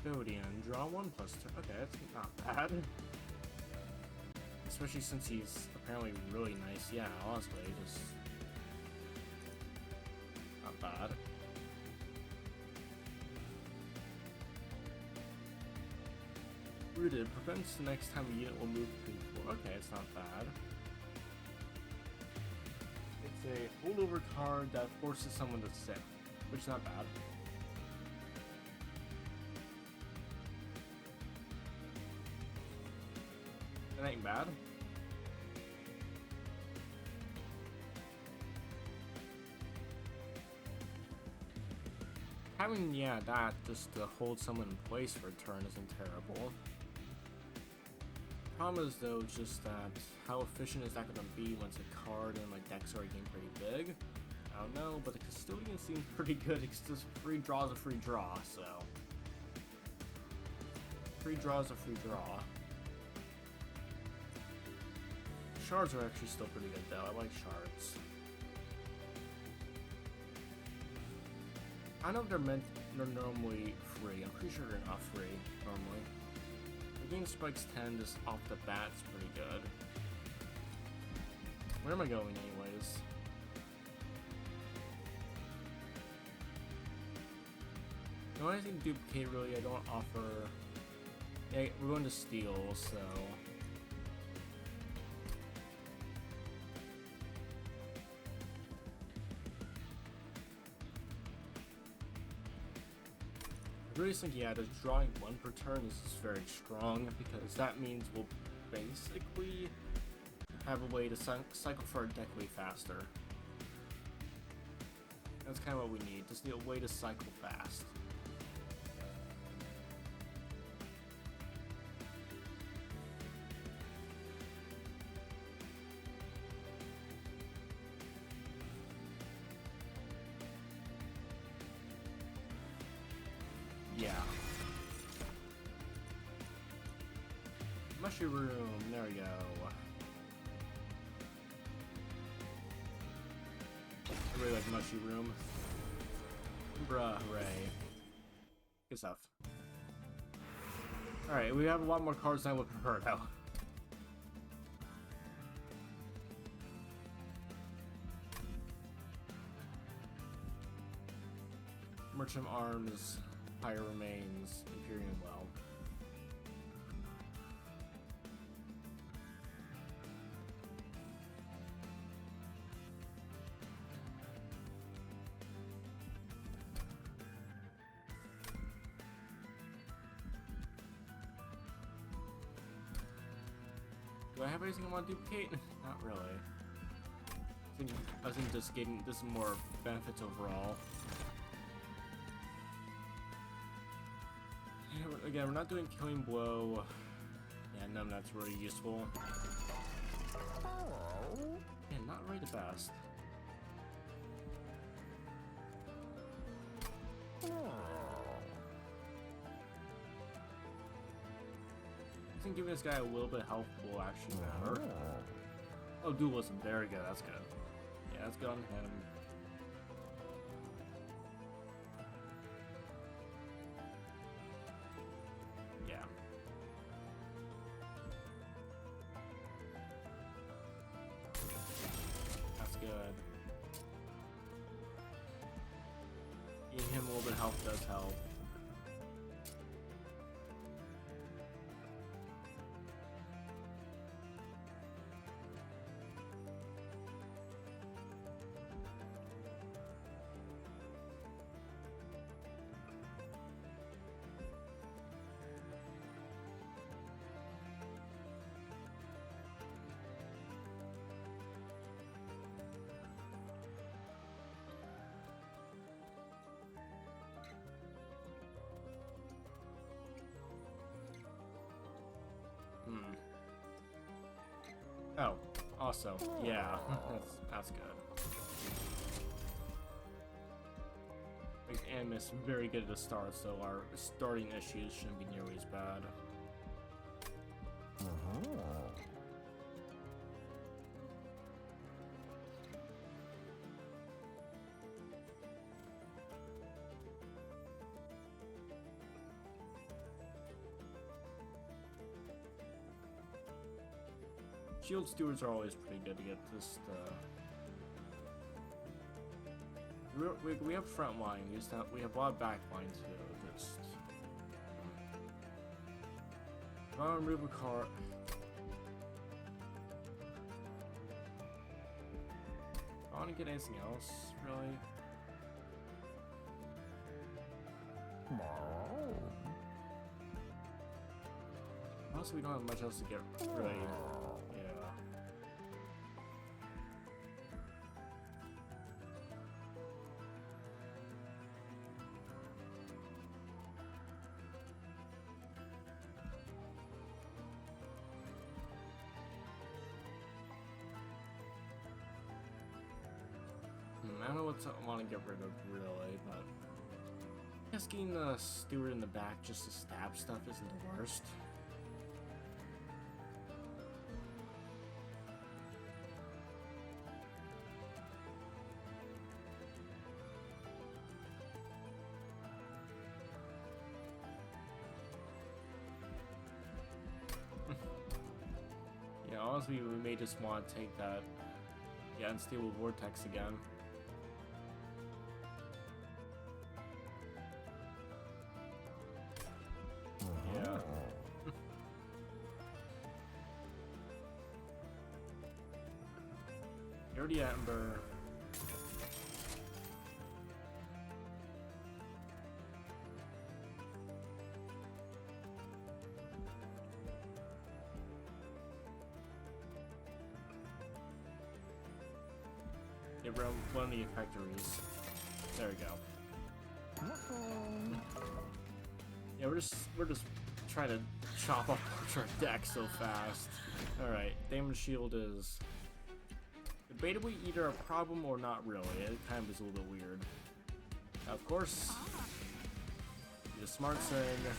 Custodian. Draw 1+2. Okay, that's not bad. Especially since he's apparently really nice. Yeah, honestly, just not bad. Rooted. Prevents the next time a unit will move between 4. Okay, it's not bad. It's a holdover card that forces someone to sit, which is not bad. That ain't bad. Having, yeah, that just to hold someone in place for a turn isn't terrible. Problem is, though, just that how efficient is that going to be once a card and like decks are getting pretty big? I don't know, but the Custodian seems pretty good. It's just free draw is a free draw, so free draw is a free draw. Shards are actually still pretty good, though. I like shards. I know they're normally free. I'm pretty sure they're not free normally. The game spikes 10 just off the bat is pretty good. Where am I going anyways? No, anything duplicate really. I don't offer. Yeah, we're going to steal, so. I really think, yeah, just drawing 1 per turn is just very strong, because that means we'll basically have a way to cycle for our deck way faster. That's kind of what we need, just need a way to cycle fast. Yeah. Mushroom, there we go. I really like Mushroom. Bruh, hooray. Good stuff. Alright, we have a lot more cards than I would prefer now. Merchant Arms, Higher Remains, Imperium Well. Do I have anything I want to duplicate? Not really. I think just getting this is more benefits overall. Yeah, again, we're not doing killing blow. Yeah, none of that's really useful. Yeah, not really the best. I think giving this guy a little bit of health will actually matter. Oh, dualism. Very good. That's good. Yeah, that's good on him. Yeah. That's good. Giving him a little bit of health does help. Oh, also, yeah, that's good. Makes Animus very good at the start, so our starting issues shouldn't be nearly as bad. Shield stewards are always pretty good to get this. We have front line. We have a lot of back line too. Just if I remove a card. I want to get anything else really. Also, we don't have much else to get really. I don't know what I want to get rid of really, but I guess getting the steward in the back just to stab stuff isn't the worst. Yeah, honestly, we may just want to take that, yeah, unstable vortex again. Yeah. Dirty Ember. Get around one of the factories. There we go. Yeah, we're just trying to chop up our deck so fast. All right, damage shield is debatably either a problem or not really. It kind of is a little bit weird. Now, of course, the smart thing.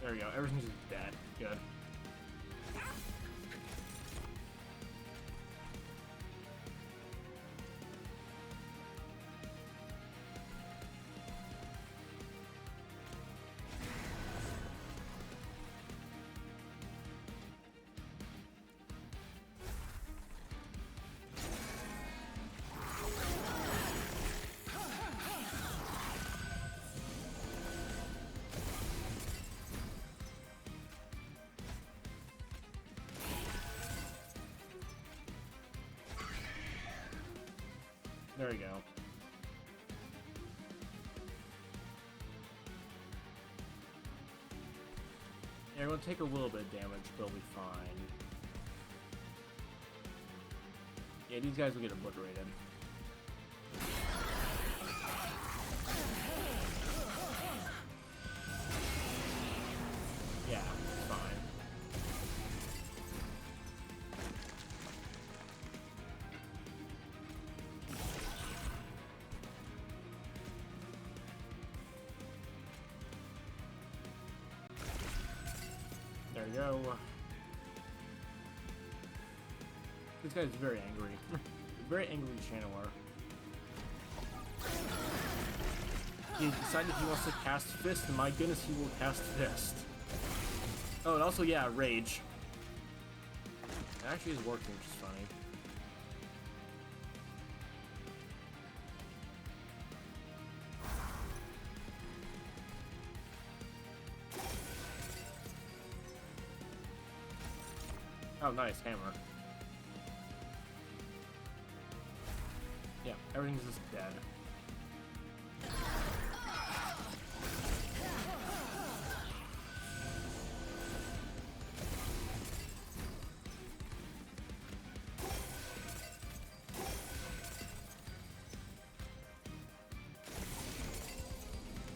There we go. Everything's just dead. Good. There we go. Yeah, we're gonna take a little bit of damage, but we'll be fine. Yeah, these guys will get obliterated. Yeah, it's fine. There we go. This guy's very angry. Very angry channeler. He decided he wants to cast Fist, and my goodness, he will cast Fist. Oh, and also, yeah, Rage. It actually is working, which is funny. Oh, nice, hammer. Yeah, everything's just dead.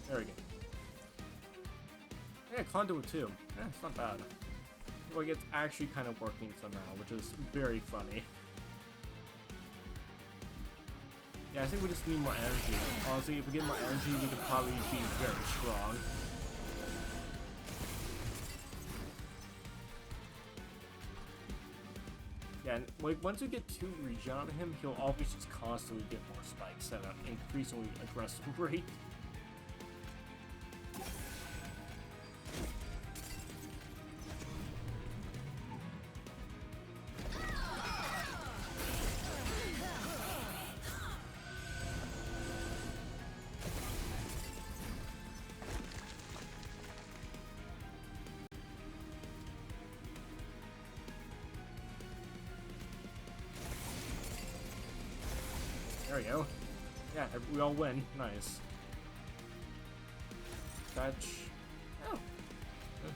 There we go. Yeah, conduit too. Yeah, it's not bad. Like, it's actually kind of working somehow, which is very funny. Yeah, I think we just need more energy. Honestly, if we get more energy, we could probably be very strong. Yeah, and like, once we get 2 regen on him, he'll obviously just constantly get more spikes at an increasingly aggressive rate. There we go. Yeah, we all win. Nice. Fetch. Oh. Good.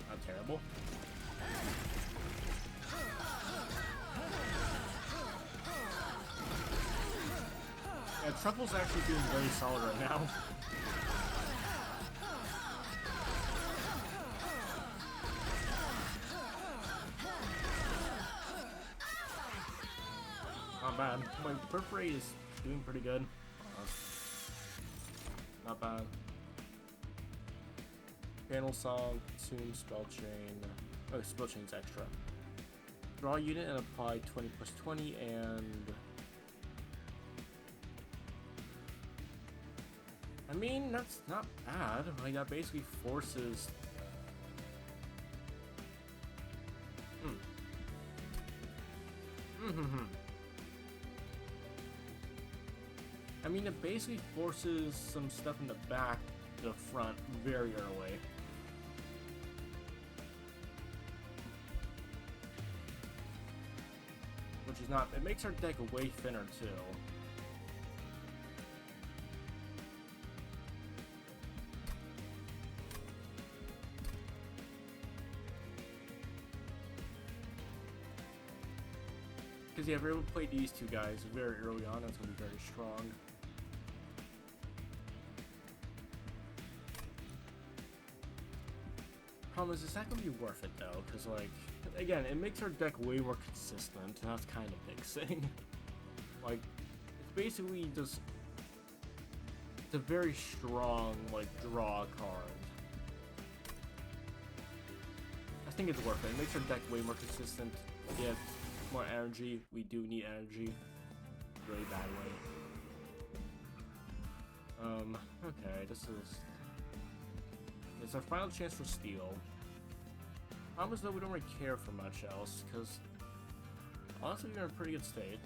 Not terrible. Yeah, Truffle's actually doing very solid right now. Not bad. My perforate is doing pretty good. Not bad. Panel song, consume, spell chain. Oh, spell chain's extra. Draw unit and apply 20 plus 20 and... I mean, that's not bad. Like, that basically forces... I mean, it basically forces some stuff in the back to the front very early. Which is not... It makes our deck way thinner, too. Because, yeah, if we're able to play these 2 guys very early on, that's going to be very strong. Problem is, it's not going to be worth it, though, because, like, again, it makes our deck way more consistent, and that's kind of a big thing. Like, it's basically just... It's a very strong, like, draw card. I think it's worth it. It makes our deck way more consistent. Get more energy. We do need energy. Really badly. Okay, this is... It's our final chance for steal. Almost though we don't really care for much else, because honestly we're in a pretty good state.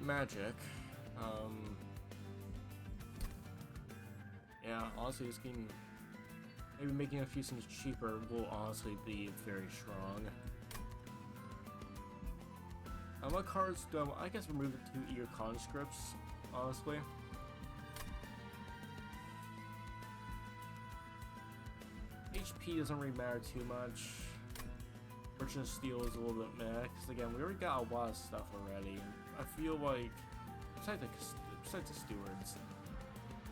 Magic. Yeah, honestly this game, maybe making a few things cheaper will honestly be very strong. What cards do I guess remove the 2 ear conscripts, honestly. HP doesn't really matter too much. Merchant of Steel is a little bit meh, because again, we already got a lot of stuff already. I feel like, besides the stewards,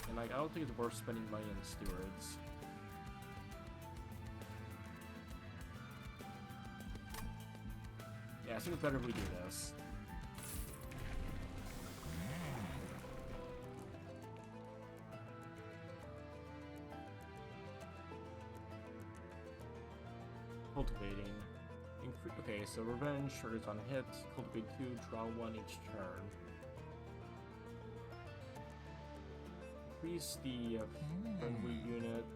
and like, I don't think it's worth spending money on the stewards. Yeah, I think it's better if we do this. Cultivating. Okay, so Revenge triggers on hit. Cultivate 2, draw 1 each turn. Increase the friendly unit.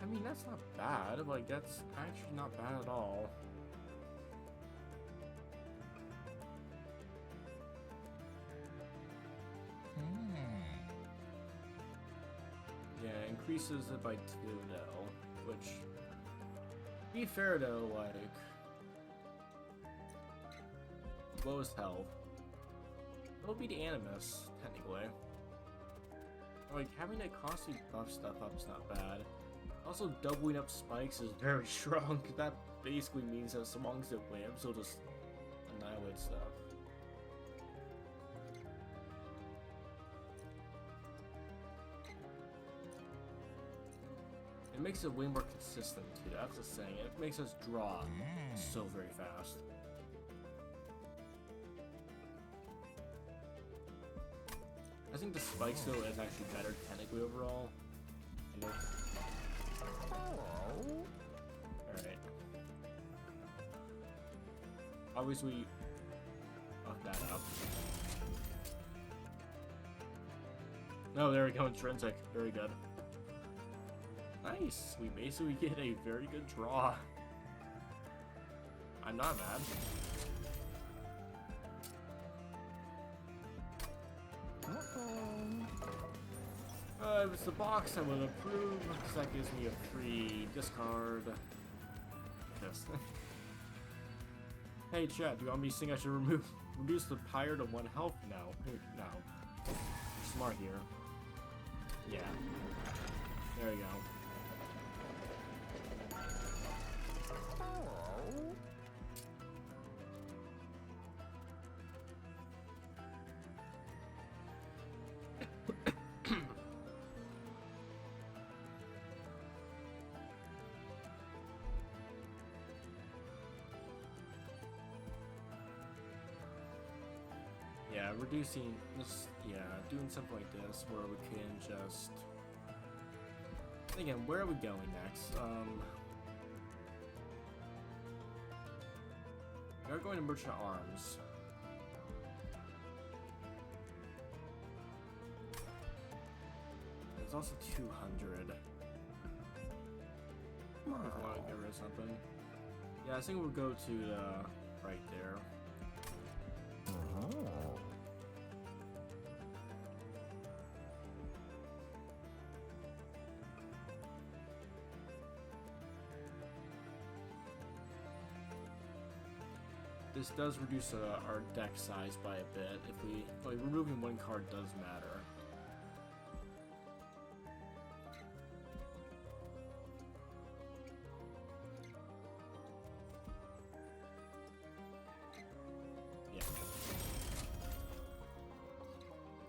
I mean, that's not bad. Like, that's actually not bad at all. Yeah, increases it by 2 though, which, to be fair though, like, lowest health. It'll be the Animus, technically. Like, having that constantly buff stuff up is not bad. Also, doubling up spikes is very strong, because that basically means that as long as it lives, it'll just annihilate stuff. It makes it way more consistent, too, that's the thing. It makes us draw so very fast. I think the spikes, though, is actually better technically overall. Alright. Obviously, fuck that up. No, there we go, intrinsic. Very good. Nice! We basically get a very good draw. I'm not mad. If it's the box, I would approve, because that gives me a free discard. Yes. Hey chat, do you want me to think I should reduce the pyre to 1 health? No. No. You're smart here. Yeah. There you go. Yeah, reducing this, yeah, doing something like this where we can just, again, where are we going next? We're going to Merchant Arms. There's also 200. If I want to get rid of something. Yeah, I think we'll go to right there. This does reduce our deck size by a bit. If we, like, removing 1 card does matter. Yeah.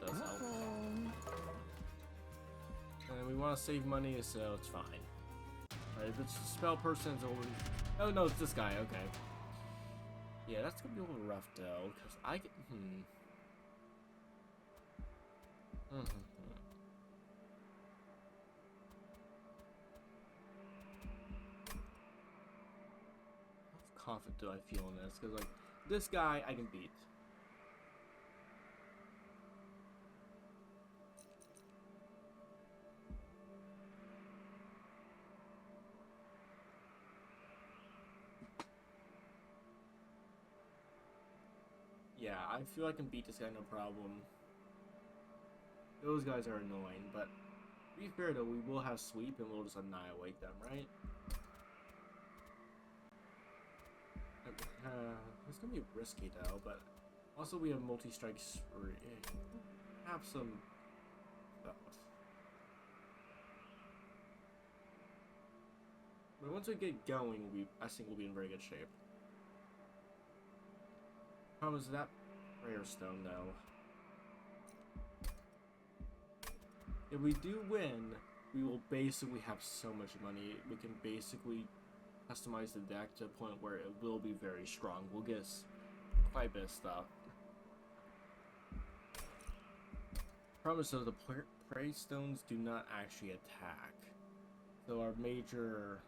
Does help. want to save money, so it's fine. Alright, if it's a spell person, it's always... Oh no, it's this guy, okay. Yeah, that's gonna be a little rough though, because I get... How confident do I feel in this? Because, like, this guy I can beat. Yeah, I feel I can beat this guy no problem. Those guys are annoying, but to be fair though, we will have sweep and we'll just annihilate them, right? It's gonna be risky though, but also we have multi-strike spree. Have some stuff. But once we get going, I think we'll be in very good shape. Problem is that prayer stone though. If we do win, we will basically have so much money. We can basically customize the deck to a point where it will be very strong. We'll get quite a bit of stuff. Problem is though, the prey stones do not actually attack. So our major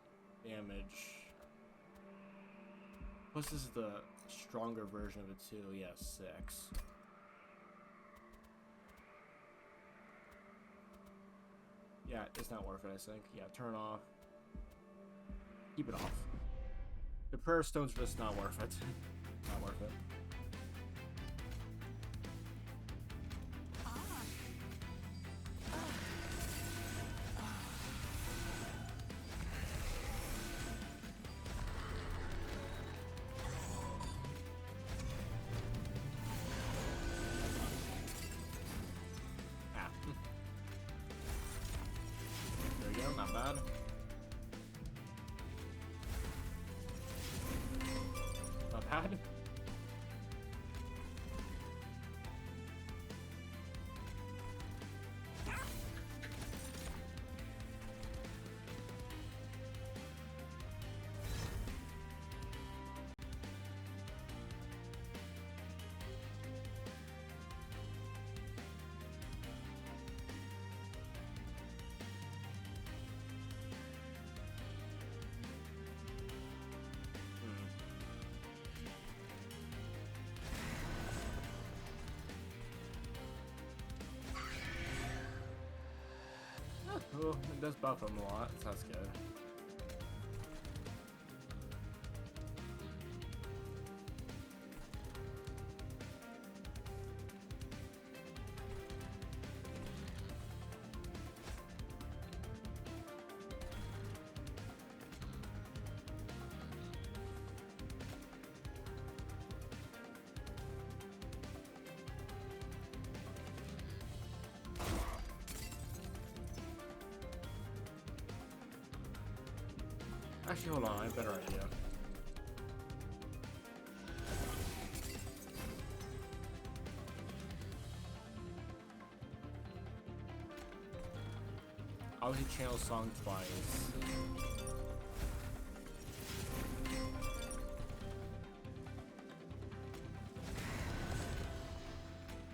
damage... Plus this is the stronger version of it too. Yeah, 6. Yeah, it's not worth it, I think. Yeah, turn off. Keep it off. The prayer stone's just not worth it. Not worth it. Not bad. Not bad. Oh, it does buff him a lot, so that's good. Actually, hold on, I have a better idea. Obviously, channel song twice.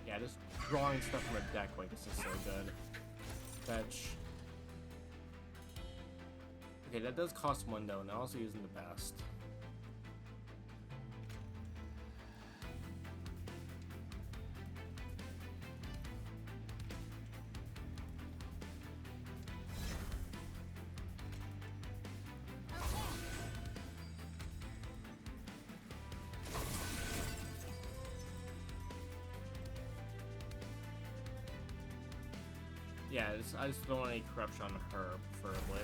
Yeah, just drawing stuff from a deck like this is so good. Fetch. Okay, that does cost 1 though, and also using the best. Yeah, I just don't want any corruption on her, preferably.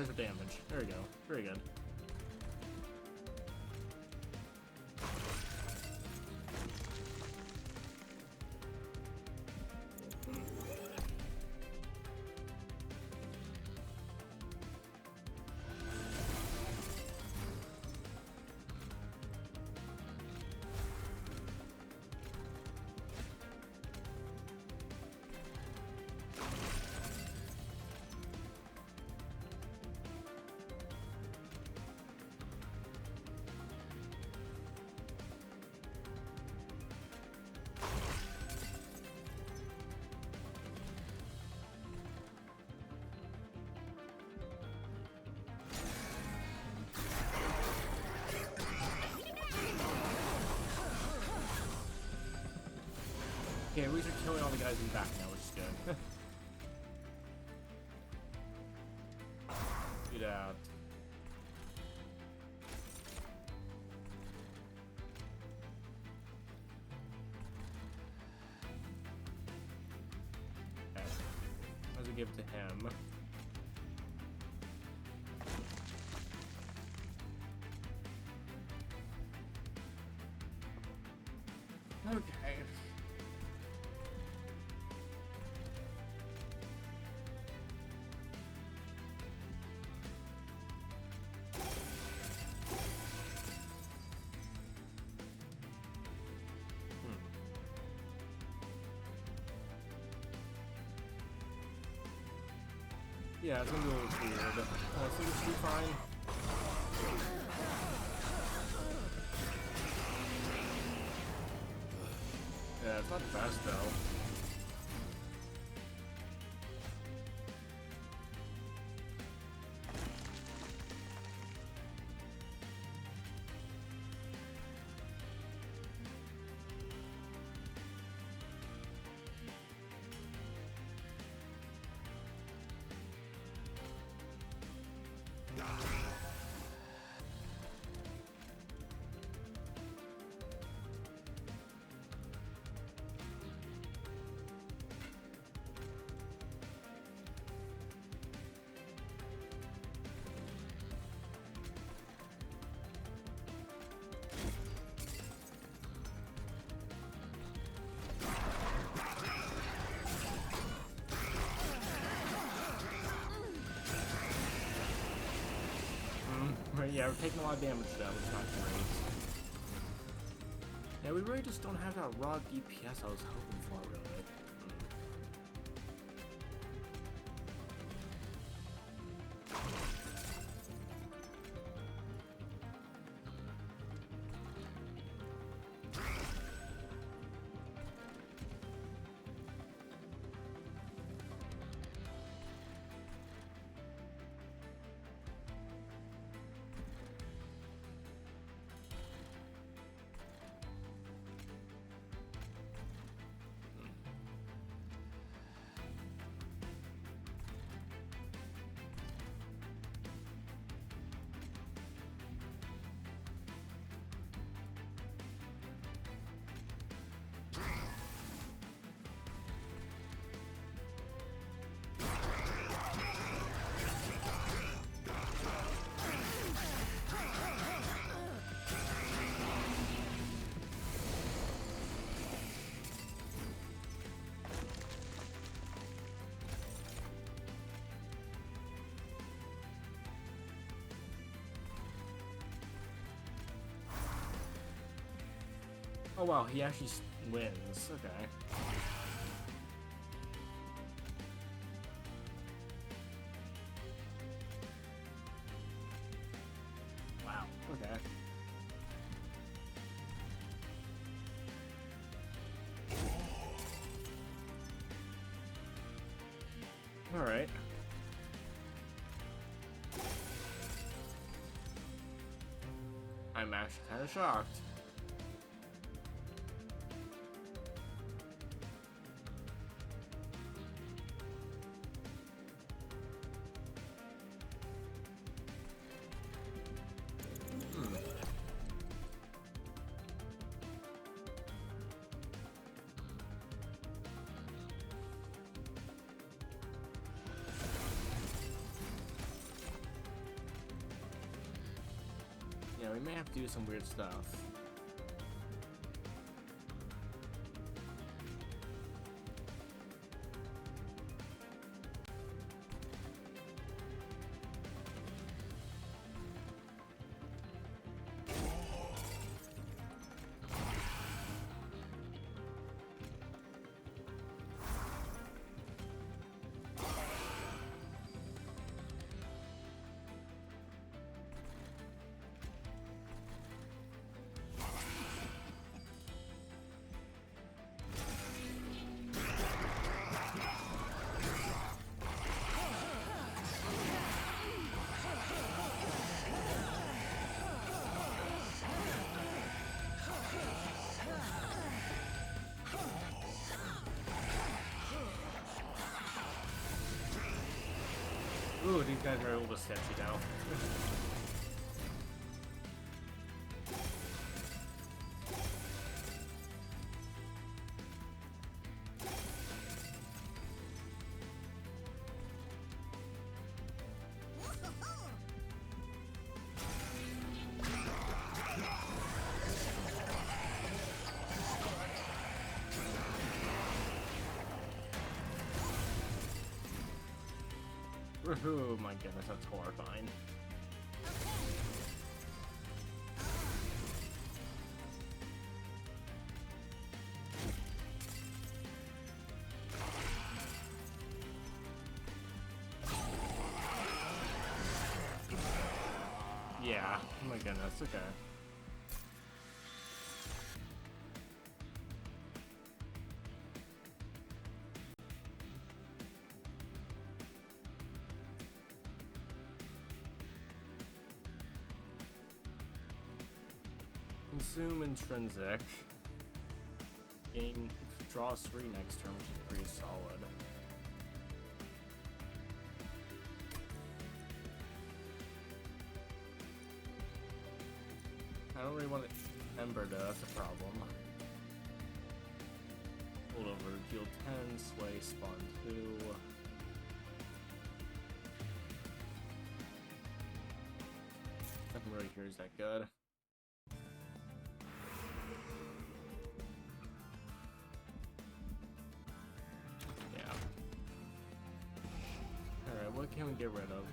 there's the damage. There we go. Very good. Okay, at least we're killing all the guys in the back now, which is good. Get out. Okay. Let's give it to him. Okay. Yeah, it's gonna be a little weird. I think it should be fine. Yeah, it's not the best though. Yeah, we're taking a lot of damage though, which is not great. Yeah, we really just don't have that raw DPS I was hoping for, really. Oh wow, he actually wins. Okay. Wow. Okay. All right. I'm actually kind of shocked. Yeah, we may have to do some weird stuff. Ooh, these guys are a little sketchy now. Oh my goodness, that's horrifying. Yeah, oh my goodness, okay. Consume intrinsic. Gain draws 3 next turn, which is pretty solid. I don't really want to Ember though, that's a problem. Hold over, deal 10, sway, spawn 2. Nothing really here is that good. What can we get rid of?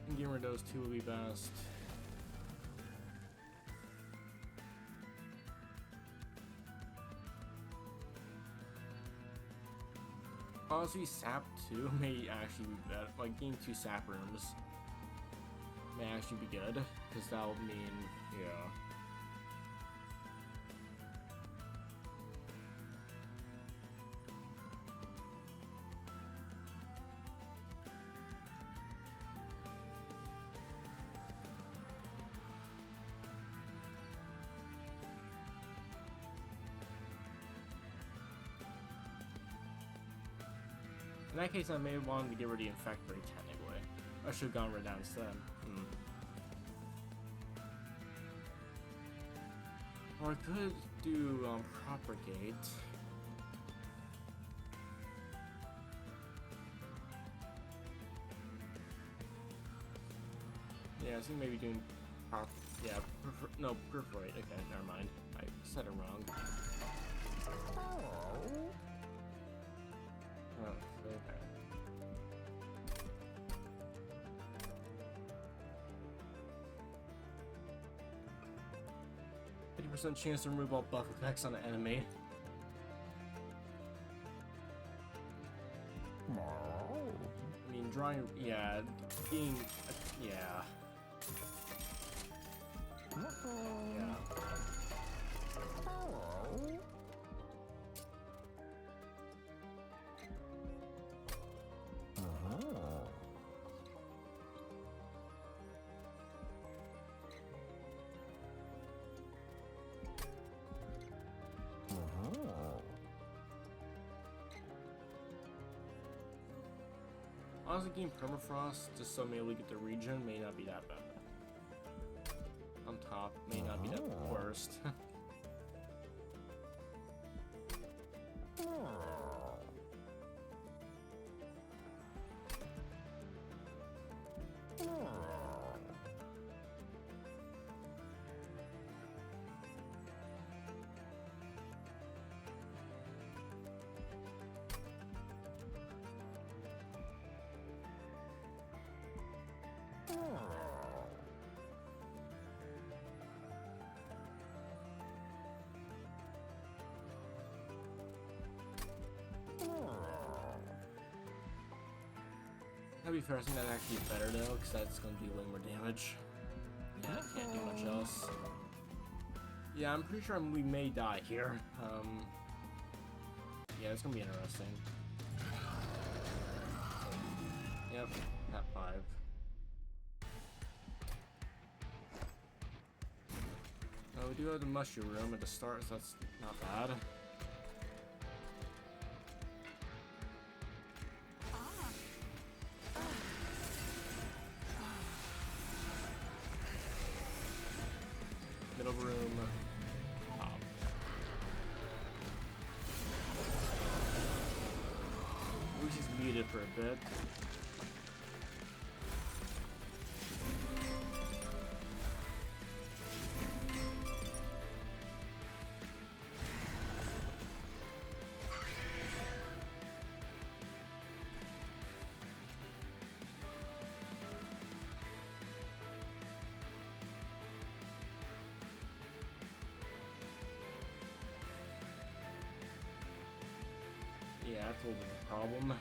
Getting rid of those 2 would be best. Honestly, Sap 2 may actually be better. Like, getting 2 Sap rooms may actually be good, because that'll mean, yeah. In that case, I may have wanted to get rid of the Infect Rate technically. I should have gone rid of that instead. Or I could do Propagate. Yeah, I think maybe doing Perforate. Okay, never mind. I said it wrong. Oh, okay. % chance to remove all buff effects on an enemy. I mean, drawing, yeah, being, yeah. Yeah. Honestly, getting Permafrost just so I'm able to get the region may not be that bad. On top, may not be that bad. first. To be fair, I think that's actually better though, because that's going to do way more damage. Yeah, I can't do much else. Yeah, I'm pretty sure we may die here. Yeah, it's going to be interesting. Yep, at 5. We do have the mushroom room at the start, so that's not bad. Middle room. Top. We're just muted for a bit. Yeah, that's a little bit of a problem.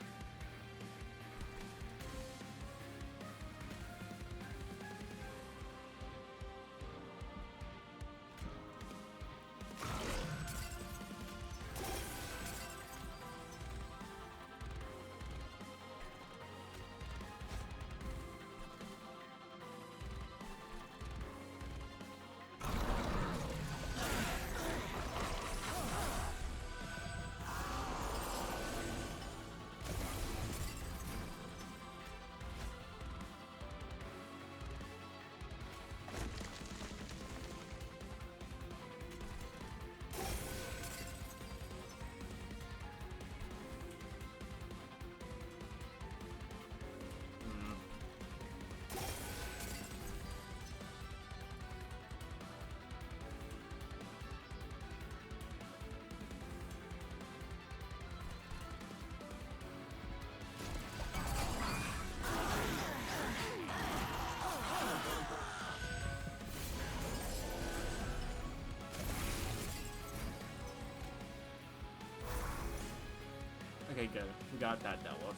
Okay, good. We got that dealt with.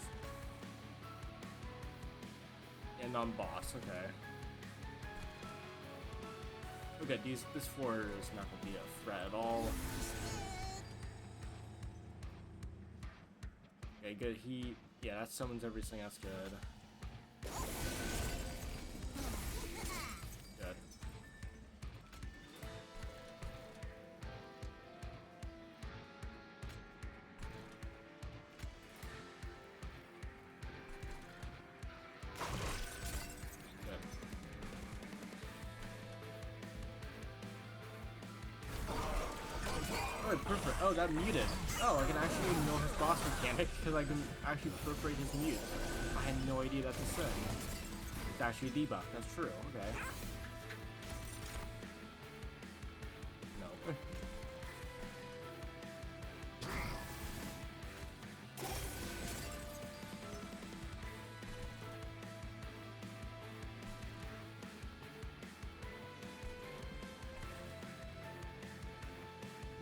And on boss, okay. Okay, this floor is not gonna be a threat at all. Okay, good. Yeah, that summons everything. That's good. Good. Oh, perfect. Oh, that muted. Oh, I can actually know his boss mechanic because I can actually perforate his mute. I had no idea that's a thing. It's actually a debuff. That's true. Okay. No.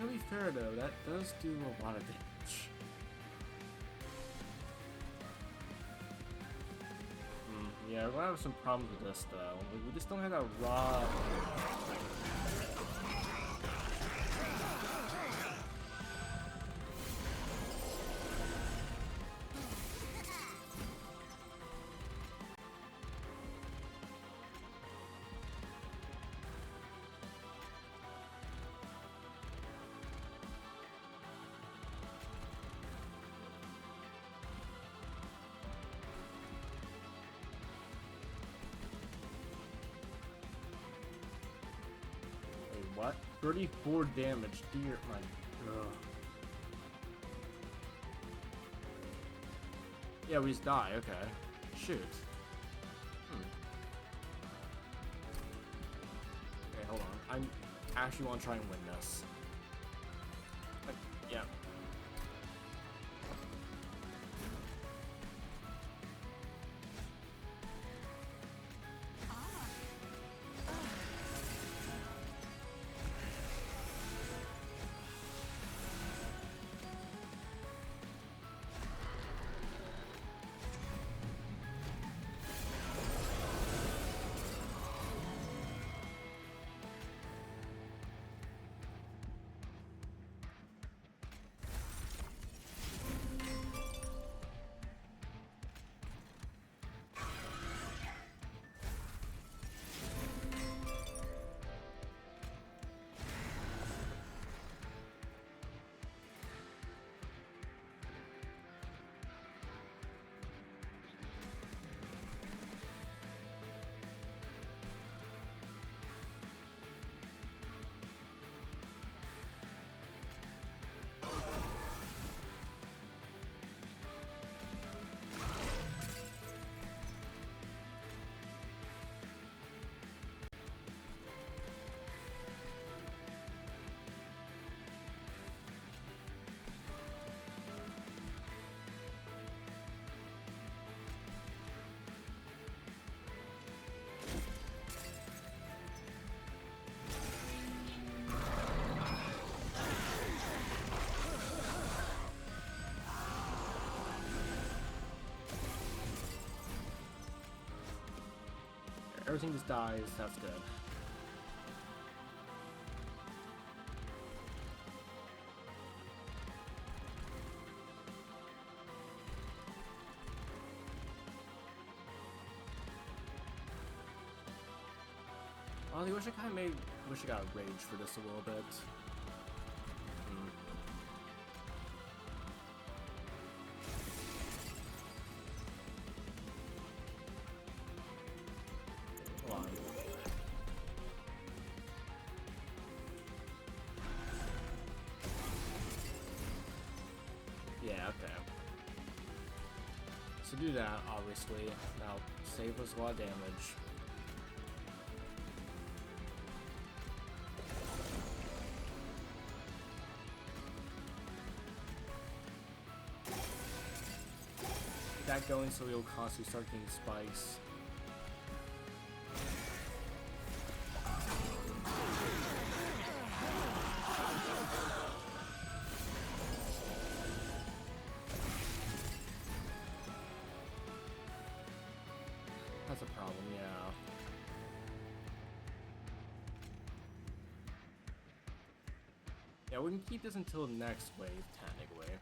To be fair though, that does do a lot of damage. Yeah, we're gonna have some problems with this though. We just don't have that raw. Wait, what? 34 damage, dear my. Ugh. Yeah, we just die. Okay. Shoot. Okay, hold on. I actually want to try and win this. Yeah. Everything just dies. That's good. I wish I kind of wish I got rage for this a little bit. Hold on. Yeah, okay. So do that, obviously. Now, save us a lot of damage. That going so we'll constantly start getting spikes. That's a problem, yeah. Yeah, we can keep this until next wave, technically.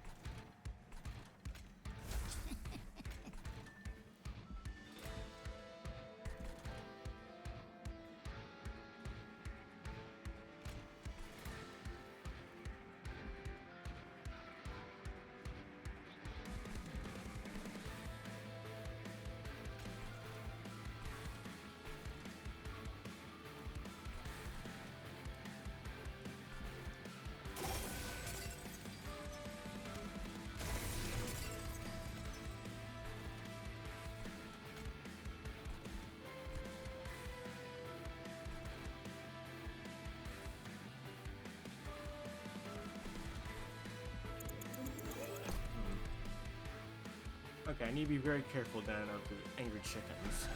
Okay, I need to be very careful then of the angry chickens.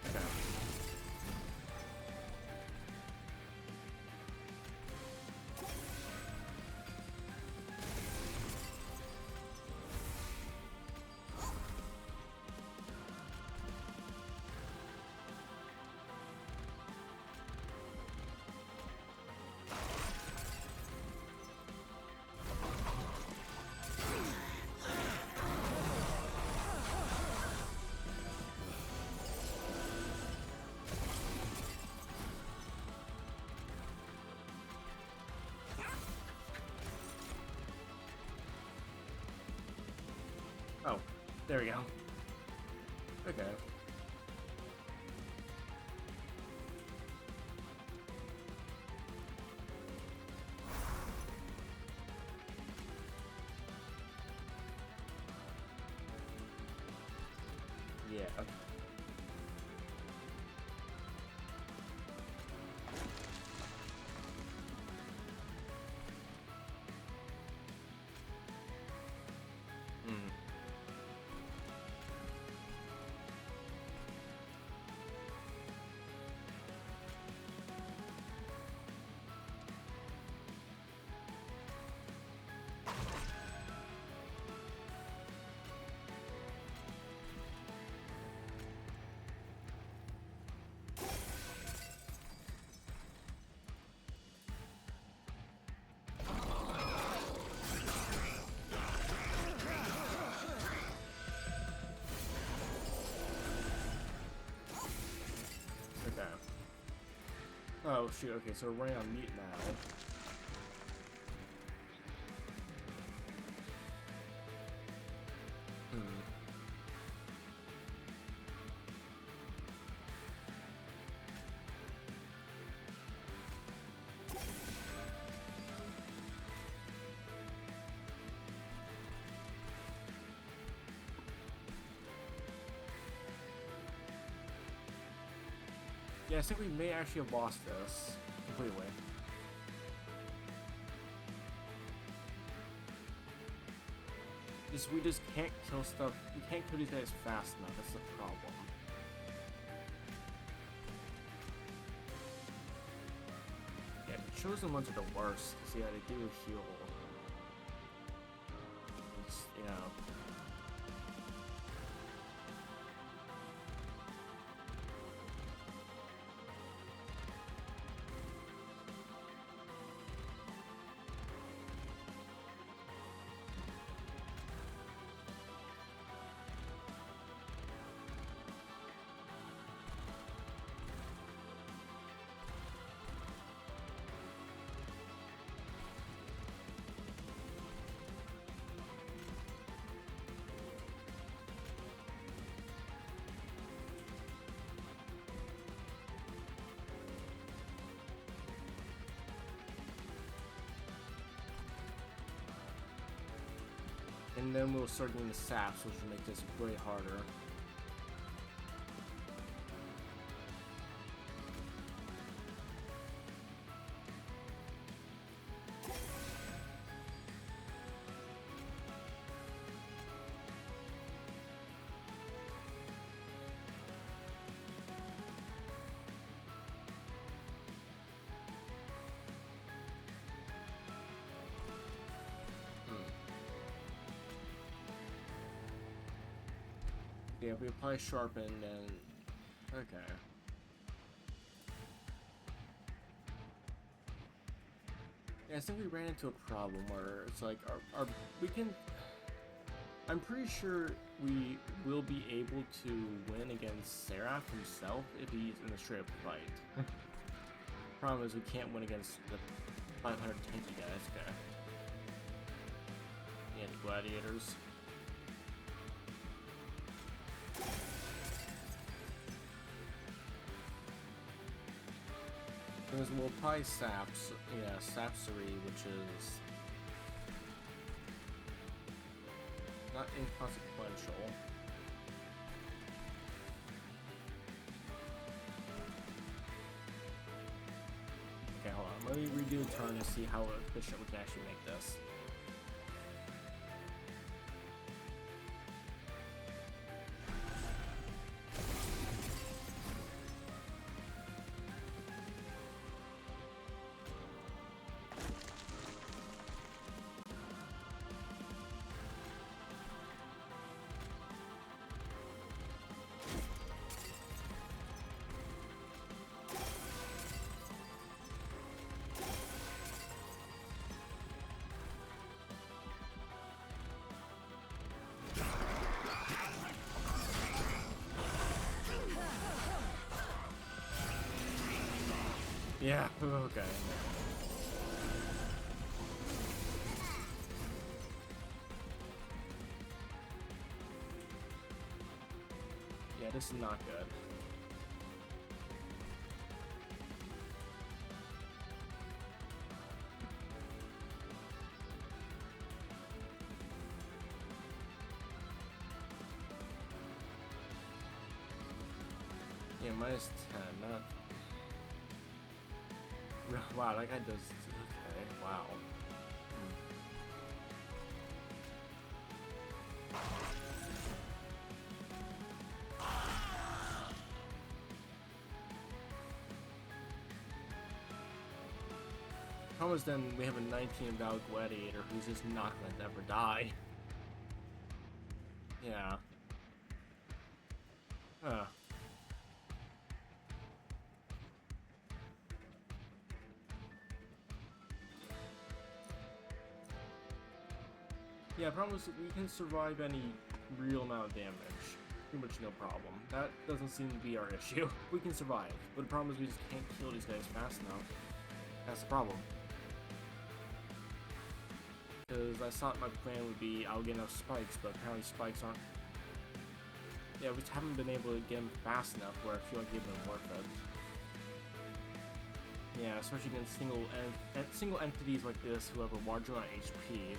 Okay. Oh, there we go. Okay. Oh shoot, okay, so we're running on mute now. Yeah, I think we may actually have lost this completely. We just can't kill stuff. We can't kill these guys fast enough. That's the problem. Yeah, the chosen ones are the worst. Cause yeah, they do heal. Yeah. And then we'll start getting the saps, which will make this way harder. Yeah, we apply sharpen and okay. Yeah, I think we ran into a problem where it's like our we can. I'm pretty sure we will be able to win against Seraph himself if he's in a straight up fight. Problem is we can't win against the 500 tanky guys. Okay. Yeah, the gladiators. Because we'll apply saps, yeah, sapsery, which is not inconsequential. Okay, hold on. Let me redo the turn to see how efficient we can actually make this. Yeah, okay. Yeah, this is not good. Yeah, minus 10, not... Wow, that guy does... Okay, wow. Problem is then we have a 19 endowed gladiator who's just not gonna ever die. Yeah. Huh. Yeah, problem is we can survive any real amount of damage. pretty much no problem. That doesn't seem to be our issue. We can survive, but the problem is we just can't kill these guys fast enough. That's the problem. Because I thought my plan would be I'll get enough spikes, but apparently spikes aren't... Yeah, we just haven't been able to get them fast enough where I feel like they've been worth it. Yeah, especially against single entities like this who have a large amount of HP.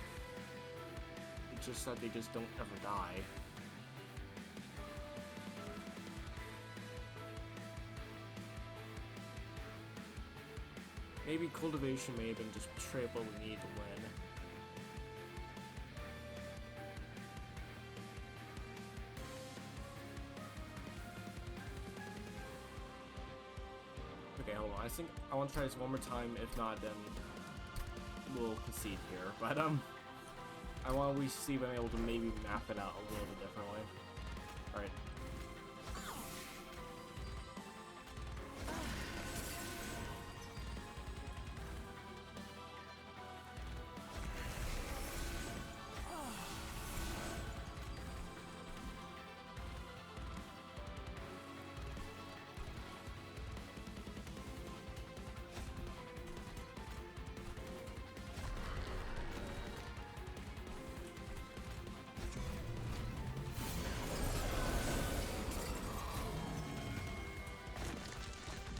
It's just that they just don't ever die. Maybe cultivation may have been just straight up what we need to win. Okay, hold on. I think I want to try this one more time. If not, then we'll concede here. But I want to see if I'm able to maybe map it out a little bit differently. All right.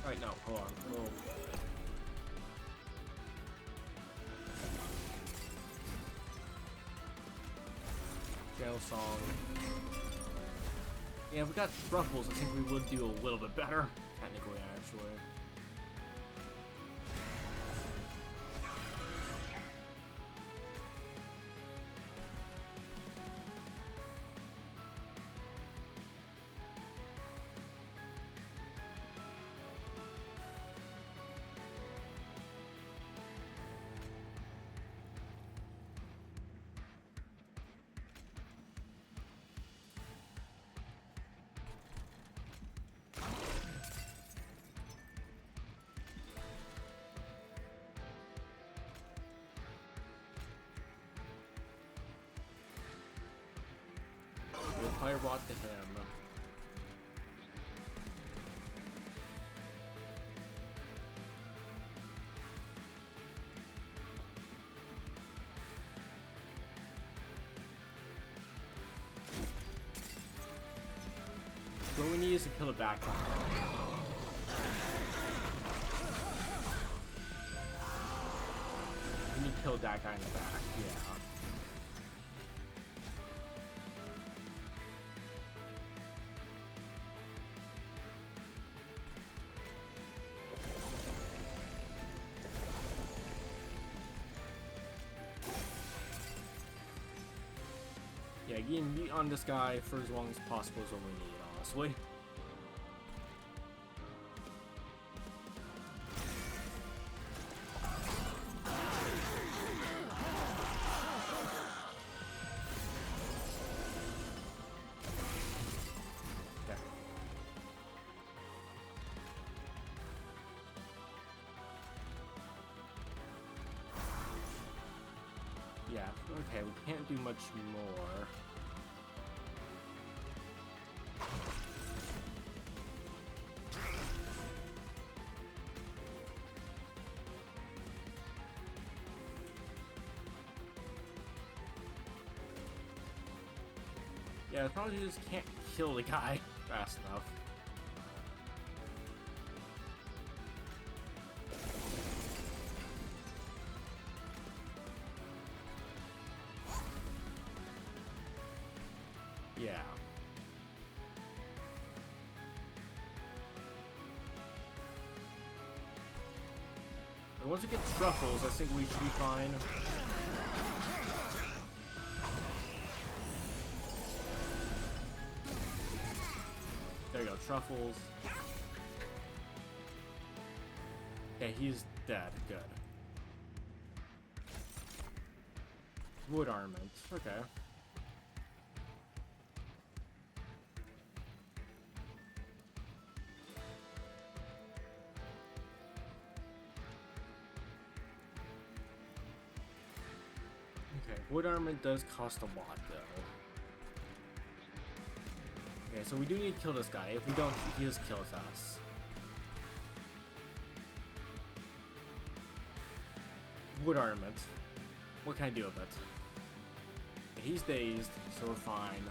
Alright, no, hold on. Whoa. Jail song. Yeah, if we got truffles, I think we would do a little bit better. Technically, actually. We'll fire rod to him. What we need is to kill the back guy. We need to kill that guy in the back, yeah. Yeah, getting meat on this guy for as long as possible is what we need, honestly. Okay. Yeah, okay, we can't do much more. Yeah, probably just can't kill the guy fast enough. Yeah. And once we get truffles, I think we should be fine. There you go, truffles. Okay, he's dead. Good. Wood armament. Okay. Okay, wood armament does cost a lot, though. Okay, so we do need to kill this guy. If we don't, he just kills us. Wood ornament. What can I do with it? He's dazed, so we're fine.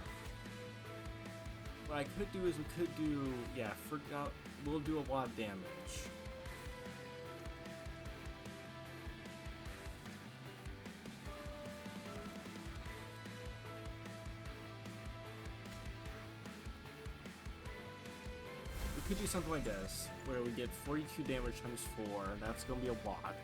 What I could do is we could do, yeah, forgot. We'll do a lot of damage. We could do something like this, where we get 42 damage times 4. That's gonna be a lot.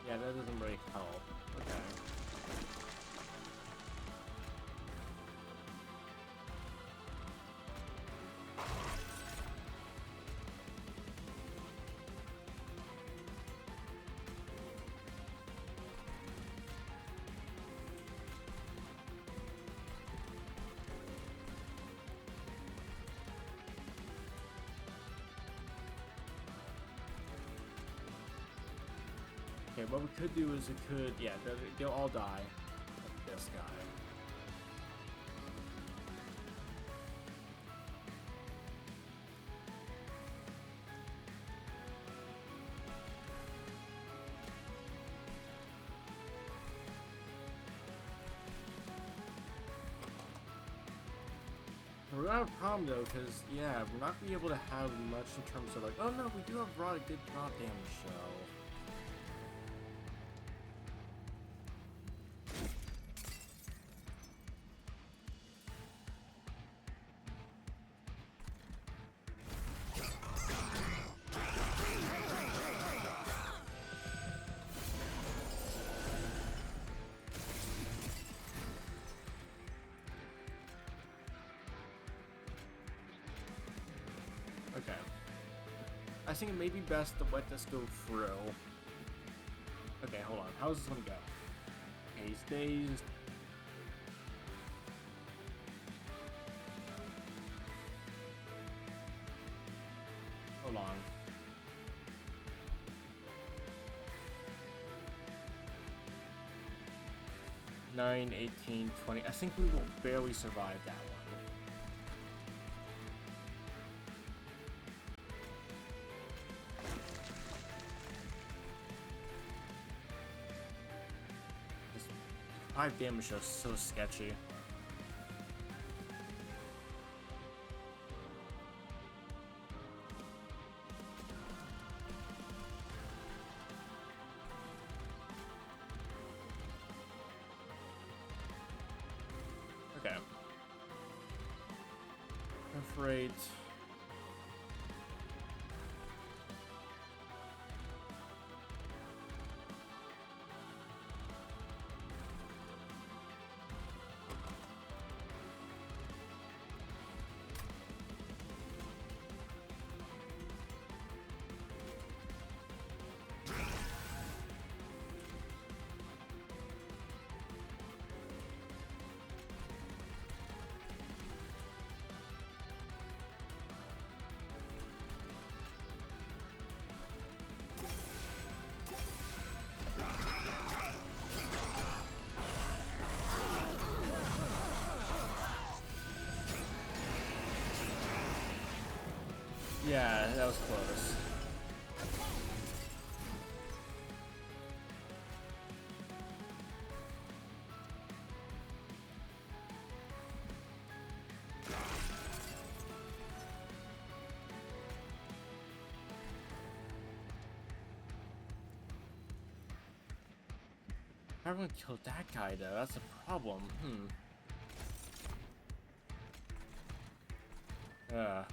Yeah, that doesn't really help. Okay. Okay, what we could do is we could, yeah, they'll all die. Like this guy. We're gonna have a problem though, because, yeah, we're not gonna be able to have much in terms of like, oh no, we do have a good raw damage, so. Okay. I think it may be best to let this go through. Okay, hold on. How's this gonna go? Okay, he's dazed. Hold on. Nine, 18, 20. I think we will barely survive that one. This 5 damage is so sketchy. Okay. Perforate. Yeah, that was close. Everyone killed that guy though, that's a problem. Yeah.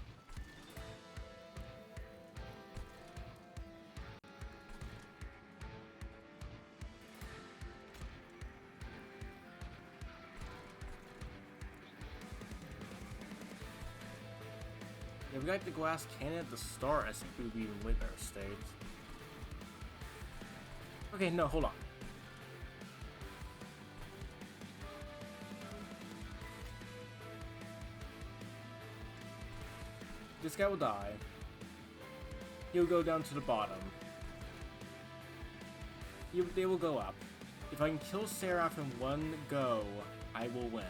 Yeah, we got the glass cannon at the start as if we would be in way better state. Okay, no, hold on. This guy will die. He'll go down to the bottom. They will go up. If I can kill Seraph in one go, I will win.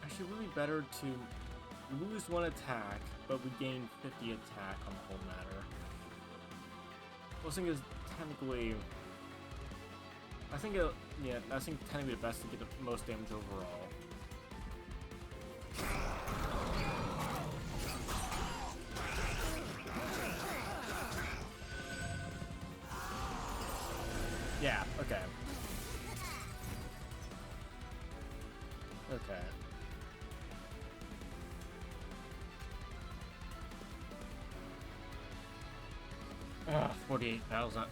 Actually, really better to lose one attack, but we gain 50 attack on the whole matter. Well, I think is technically, I think technically the best to get the most damage overall. Yeah. Okay. Okay. 48,000. Okay.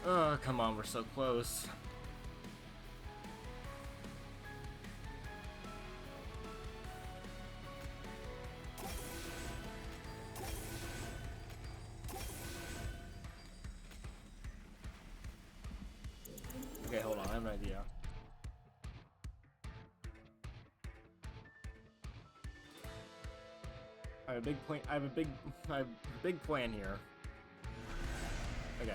Oh, come on, we're so close. Okay, hold on, I have an idea. I have a big plan. I have a big plan here. Okay.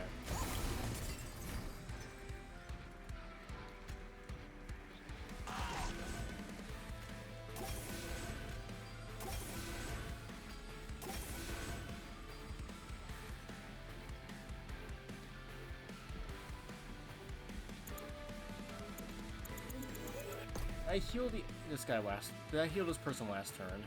I healed this guy last. Did I heal this person last turn?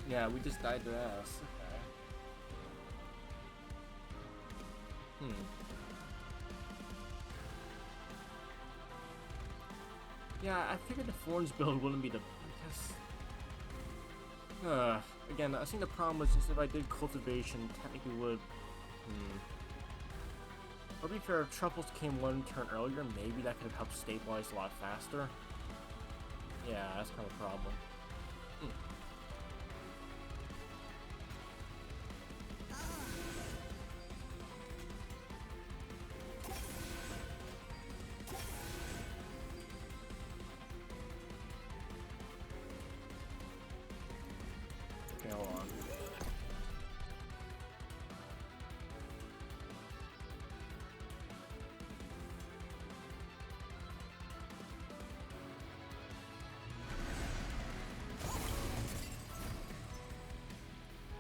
Yeah, we just died to ass. Okay. Yeah, I figured the Thorns build wouldn't be the because again, I think the problem was just if I did cultivation, technically would Or to be fair, if Truffles came one turn earlier, maybe that could have helped stabilize a lot faster. Yeah, that's kind of a problem. Okay, hold on.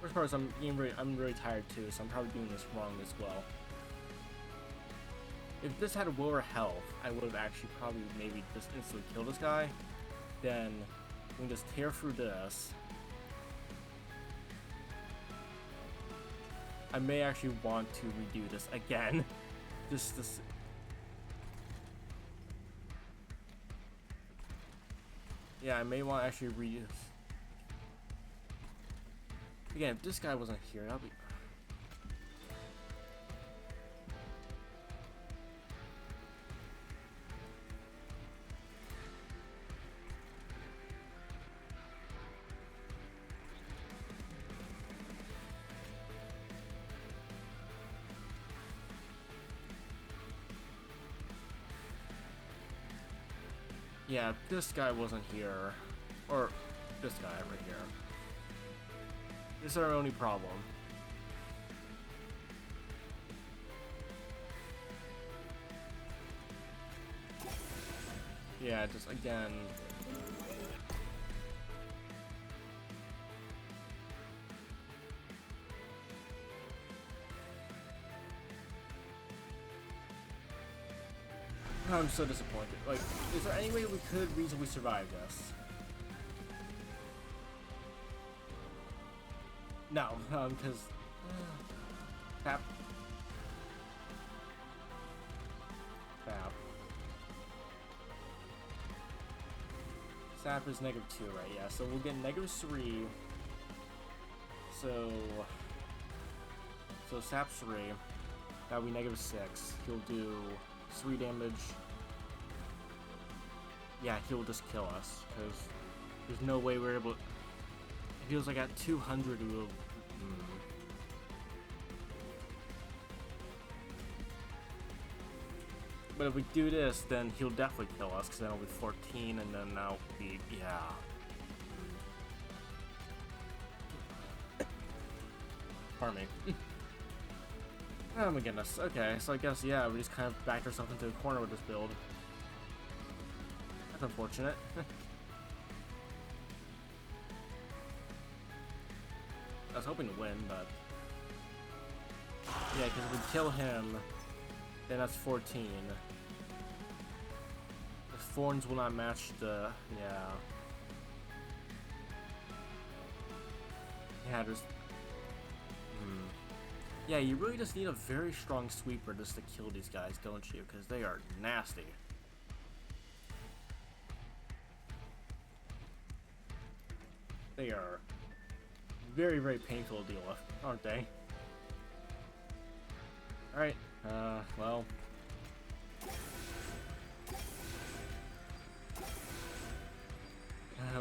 First part is I'm really tired too, so I'm probably doing this wrong as well. If this had lower health, I would have actually probably maybe just instantly killed this guy. Then we can just tear through this. I may actually want to redo this again. Just this. Yeah, I may want to actually redo this. Again, if this guy wasn't here, that'd be. Yeah, this guy wasn't here. Or this guy right here. This is our only problem. Yeah, just again. I'm so disappointed. Like, is there any way we could reasonably survive this? No, because tap. Sap is -2, right? Yeah, so we'll get -3. So Sap's 3. That'll be -6. He'll do 3 damage. Yeah, he'll just kill us, because there's no way we're able. If he was like at 200, we will. But if we do this, then he'll definitely kill us, because then it'll be 14, and then that'll be, yeah. Pardon me. Oh my goodness. Okay, so I guess, yeah, we just kind of backed ourselves into a corner with this build. That's unfortunate. I was hoping to win, but... yeah, because if we kill him, then that's 14. The thorns will not match the... yeah. Yeah, there's... yeah, you really just need a very strong sweeper just to kill these guys, don't you? Because they are nasty. They are very, very painful to deal with, aren't they? Alright, well...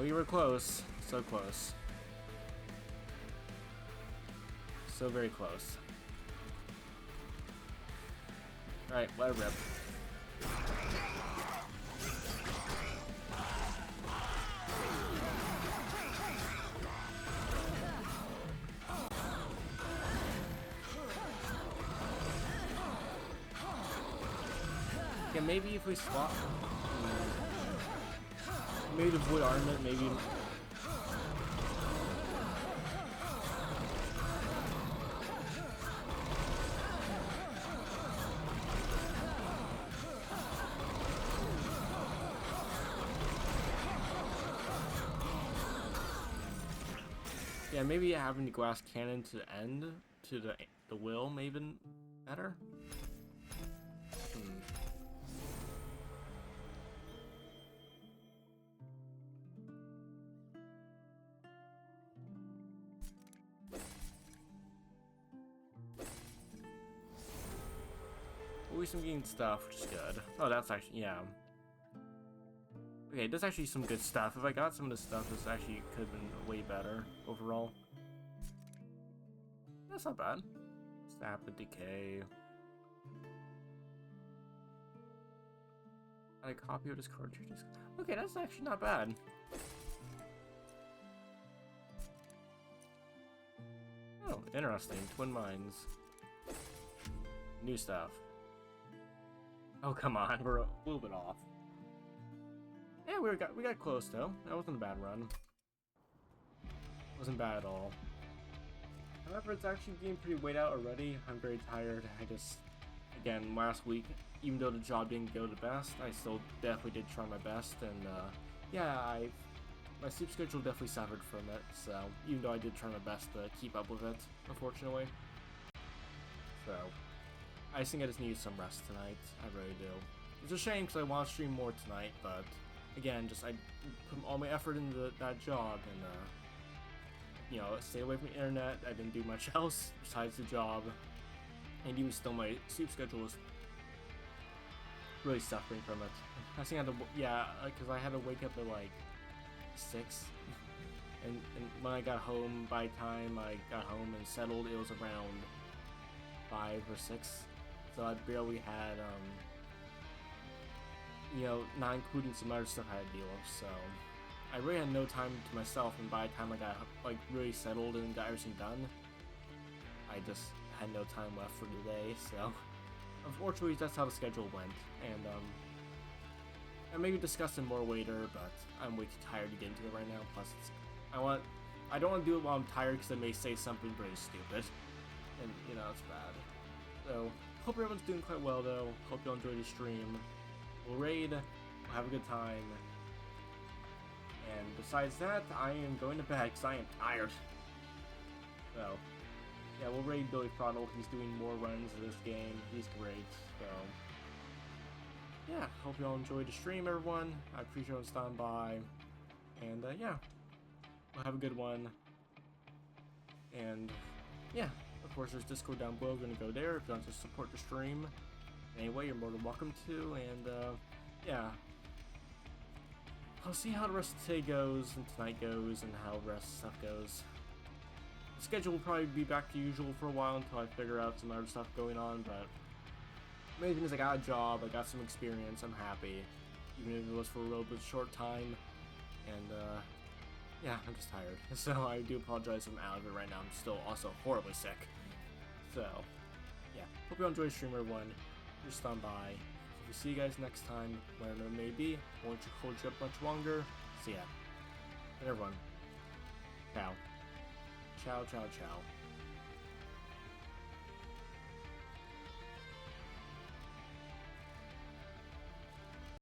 we were close. So close. So very close. Alright, let it rip. Yeah, maybe if we swap... maybe the void armament, maybe... yeah, maybe having the glass cannon to end to the will may have been better. At least I'm getting stuff, which is good. Oh, that's actually, yeah. Okay, there's actually some good stuff. If I got some of this stuff, this actually could have been way better overall. That's not bad. Sap with decay. I copy of this cartridge. Okay, that's actually not bad. Oh, interesting. Twin mines. New stuff. Oh, come on. We're a little bit off. Yeah, we got close though. That wasn't a bad run. Wasn't bad at all. However, it's actually getting pretty weighed out already. I'm very tired. I just, again, last week, even though the job didn't go the best, I still definitely did try my best, and yeah, my sleep schedule definitely suffered from it. So even though I did try my best to keep up with it, unfortunately. So I just think I just needed some rest tonight. I really do. It's a shame because I want to stream more tonight, but again, just I put all my effort into that job, and you know, stay away from the internet. I didn't do much else besides the job, and even still, my sleep schedule was really suffering from it. I think I had to, yeah, because I had to wake up at like 6, and when I got home, by the time I got home and settled, it was around 5 or 6. So I barely had you know, not including some other stuff I had to deal with, so I really had no time to myself, and by the time I got, like, really settled and got everything done, I just had no time left for today, so unfortunately that's how the schedule went, and I maybe discuss it more later, but I'm way too tired to get into it right now, plus I don't want to do it while I'm tired because I may say something really stupid, and, you know, it's bad. So, hope everyone's doing quite well, though. Hope you all enjoyed the stream. We'll raid, we'll have a good time, and besides that, I am going to bed because I am tired. So, yeah, we'll raid Billy Throttle. He's doing more runs of this game. He's great, so yeah, hope you all enjoyed the stream, everyone. I appreciate everyone stopping by, and yeah, we'll have a good one, and yeah, of course, there's Discord down below. We're gonna go there if you want to support the stream. Anyway, you're more than welcome to, and yeah, I'll see how the rest of today goes, and tonight goes, and how the rest of stuff goes. The schedule will probably be back to usual for a while until I figure out some other stuff going on, but the main thing is I got a job, I got some experience, I'm happy, even if it was for a little bit short time, and yeah, I'm just tired, so I do apologize if I'm out of it right now. I'm still also horribly sick, so yeah, hope you all enjoy the stream, everyone. Just stop by. If we see you guys next time, wherever it may be, won't hold you up much longer. So yeah, and everyone, ciao. Ciao, ciao, ciao.